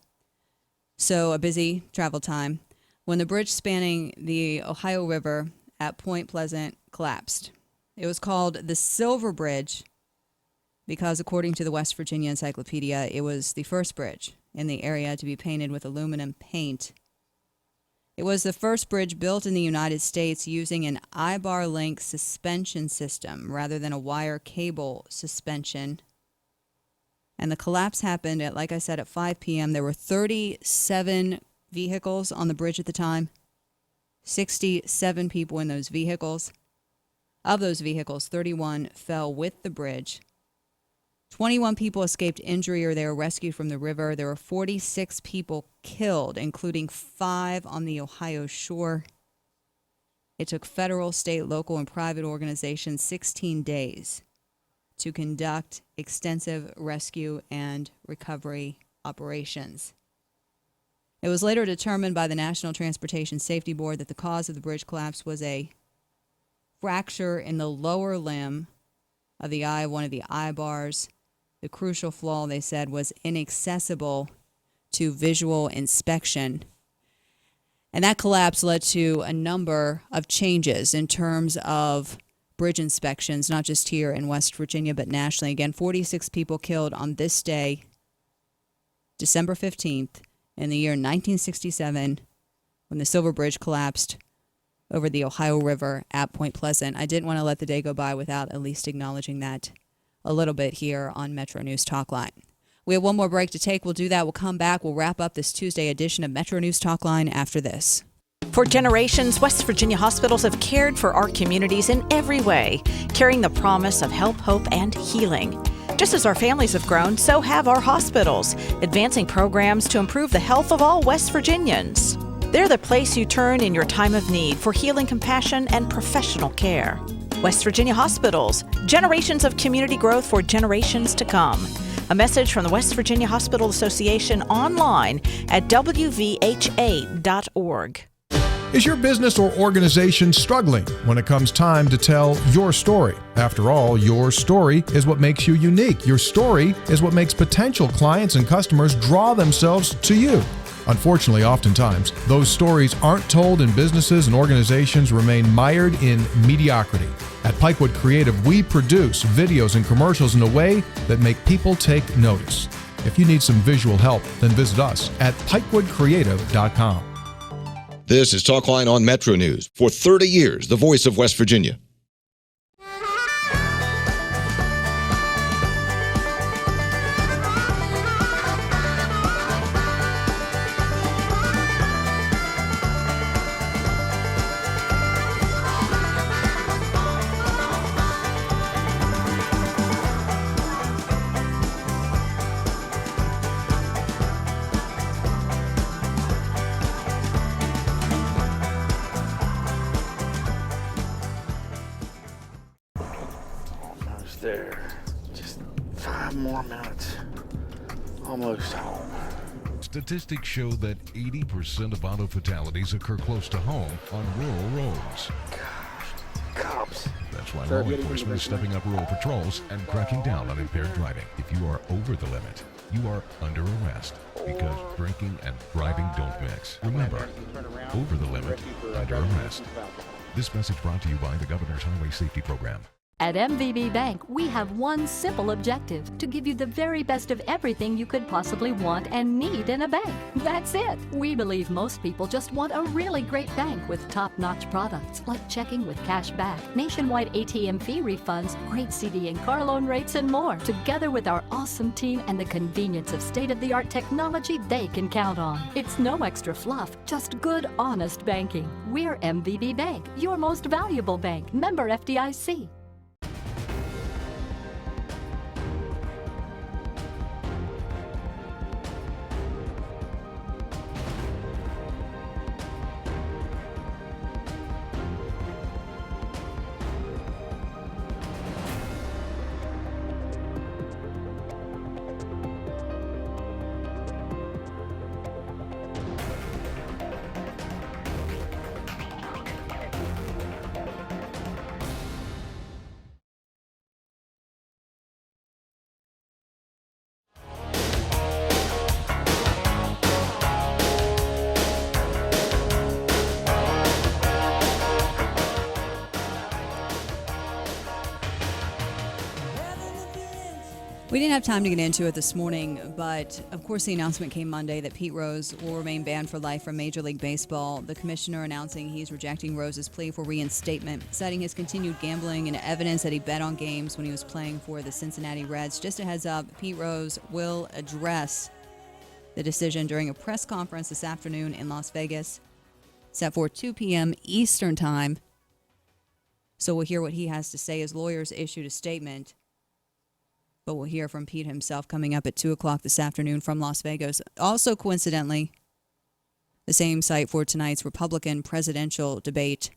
so a busy travel time, when the bridge spanning the Ohio River at Point Pleasant collapsed. It was called the Silver Bridge because, according to the West Virginia Encyclopedia, it was the first bridge in the area to be painted with aluminum paint. It was the first bridge built in the United States using an I-bar link suspension system rather than a wire cable suspension. And the collapse happened at, like I said, at 5 p.m. There were 37 vehicles on the bridge at the time, 67 people in those vehicles. Of those vehicles, 31 fell with the bridge. 21 people escaped injury or they were rescued from the river. There were 46 people killed, including 5 on the Ohio shore. It took federal, state, local, and private organizations 16 days to conduct extensive rescue and recovery operations. It was later determined by the National Transportation Safety Board that the cause of the bridge collapse was a fracture in the lower limb of the eye of one of the eye bars. The crucial flaw, they said, was inaccessible to visual inspection. And that collapse led to a number of changes in terms of bridge inspections, not just here in West Virginia, but nationally. Again, 46 people killed on this day, December 15th, in the year 1967, when the Silver Bridge collapsed over the Ohio River at Point Pleasant. I didn't want to let the day go by without at least acknowledging that a little bit here on Metro News Talkline. We have one more break to take. We'll do that. We'll come back. We'll wrap up this Tuesday edition of Metro News Talkline after this. For generations, West Virginia hospitals have cared for our communities in every way, carrying the promise of help, hope, and healing. Just as our families have grown, so have our hospitals, advancing programs to improve the health of all West Virginians. They're the place you turn in your time of need for healing compassion and professional care. West Virginia Hospitals, generations of community growth for generations to come. A message from the West Virginia Hospital Association online at wvha.org. Is your business or organization struggling when it comes time to tell your story? After all, your story is what makes you unique. Your story is what makes potential clients and customers draw themselves to you. Unfortunately, oftentimes, those stories aren't told and businesses and organizations remain mired in mediocrity. At Pikewood Creative, we produce videos and commercials in a way that make people take notice. If you need some visual help, then visit us at pikewoodcreative.com. This is Talkline on Metro News. For 30 years, the voice of West Virginia. there. Just 5 more minutes. Almost home. Statistics show that 80% of auto fatalities occur close to home on rural roads. Cops. That's why law enforcement is stepping up rural patrols and cracking down on impaired driving. If you are over the limit, you are under arrest because drinking and driving don't mix. Remember, over the limit, under arrest. This message brought to you by the Governor's Highway Safety Program. At MVB Bank, we have one simple objective: to give you the very best of everything you could possibly want and need in a bank. That's it. We believe most people just want a really great bank with top-notch products like checking with cash back, nationwide ATM fee refunds, great CD and car loan rates, and more. Together with our awesome team and the convenience of state-of-the-art technology they can count on. It's no extra fluff, just good, honest banking. We're MVB Bank, your most valuable bank. Member FDIC. We didn't have time to get into it this morning, but of course the announcement came Monday that Pete Rose will remain banned for life from Major League Baseball. The commissioner announcing he's rejecting Rose's plea for reinstatement, citing his continued gambling and evidence that he bet on games when he was playing for the Cincinnati Reds. Just a heads up, Pete Rose will address the decision during a press conference this afternoon in Las Vegas, set for 2 p.m. Eastern Time. So we'll hear what he has to say. His lawyers issued a statement. But we'll hear from Pete himself coming up at 2 o'clock this afternoon from Las Vegas. Also, coincidentally, the same site for tonight's Republican presidential debate,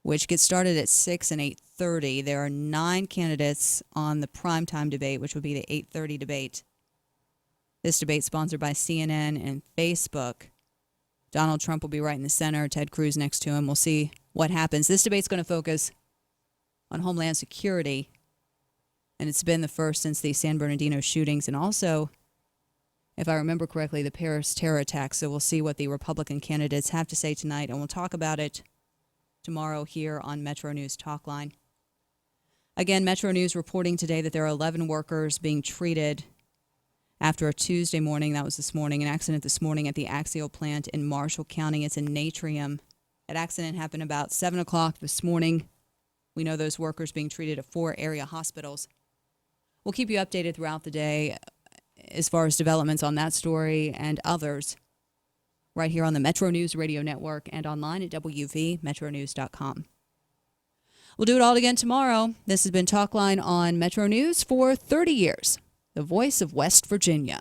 which gets started at 6 and 8:30. There are 9 candidates on the primetime debate, which would be the 8:30 debate. This debate sponsored by CNN and Facebook. Donald Trump will be right in the center, Ted Cruz next to him. We'll see what happens. This debate's going to focus on Homeland Security. And it's been the first since the San Bernardino shootings and also, if I remember correctly, the Paris terror attack. So we'll see what the Republican candidates have to say tonight, and we'll talk about it tomorrow here on MetroNews Talkline. Again, MetroNews reporting today that there are 11 workers being treated after a Tuesday morning, that was this morning, an accident this morning at the Axial plant in Marshall County. It's in Natrium. That accident happened about 7 o'clock this morning. We know those workers being treated at 4 area hospitals. We'll keep you updated throughout the day as far as developments on that story and others right here on the Metro News Radio Network and online at WVMetroNews.com. We'll do it all again tomorrow. This has been Talkline on Metro News for 30 years, the voice of West Virginia.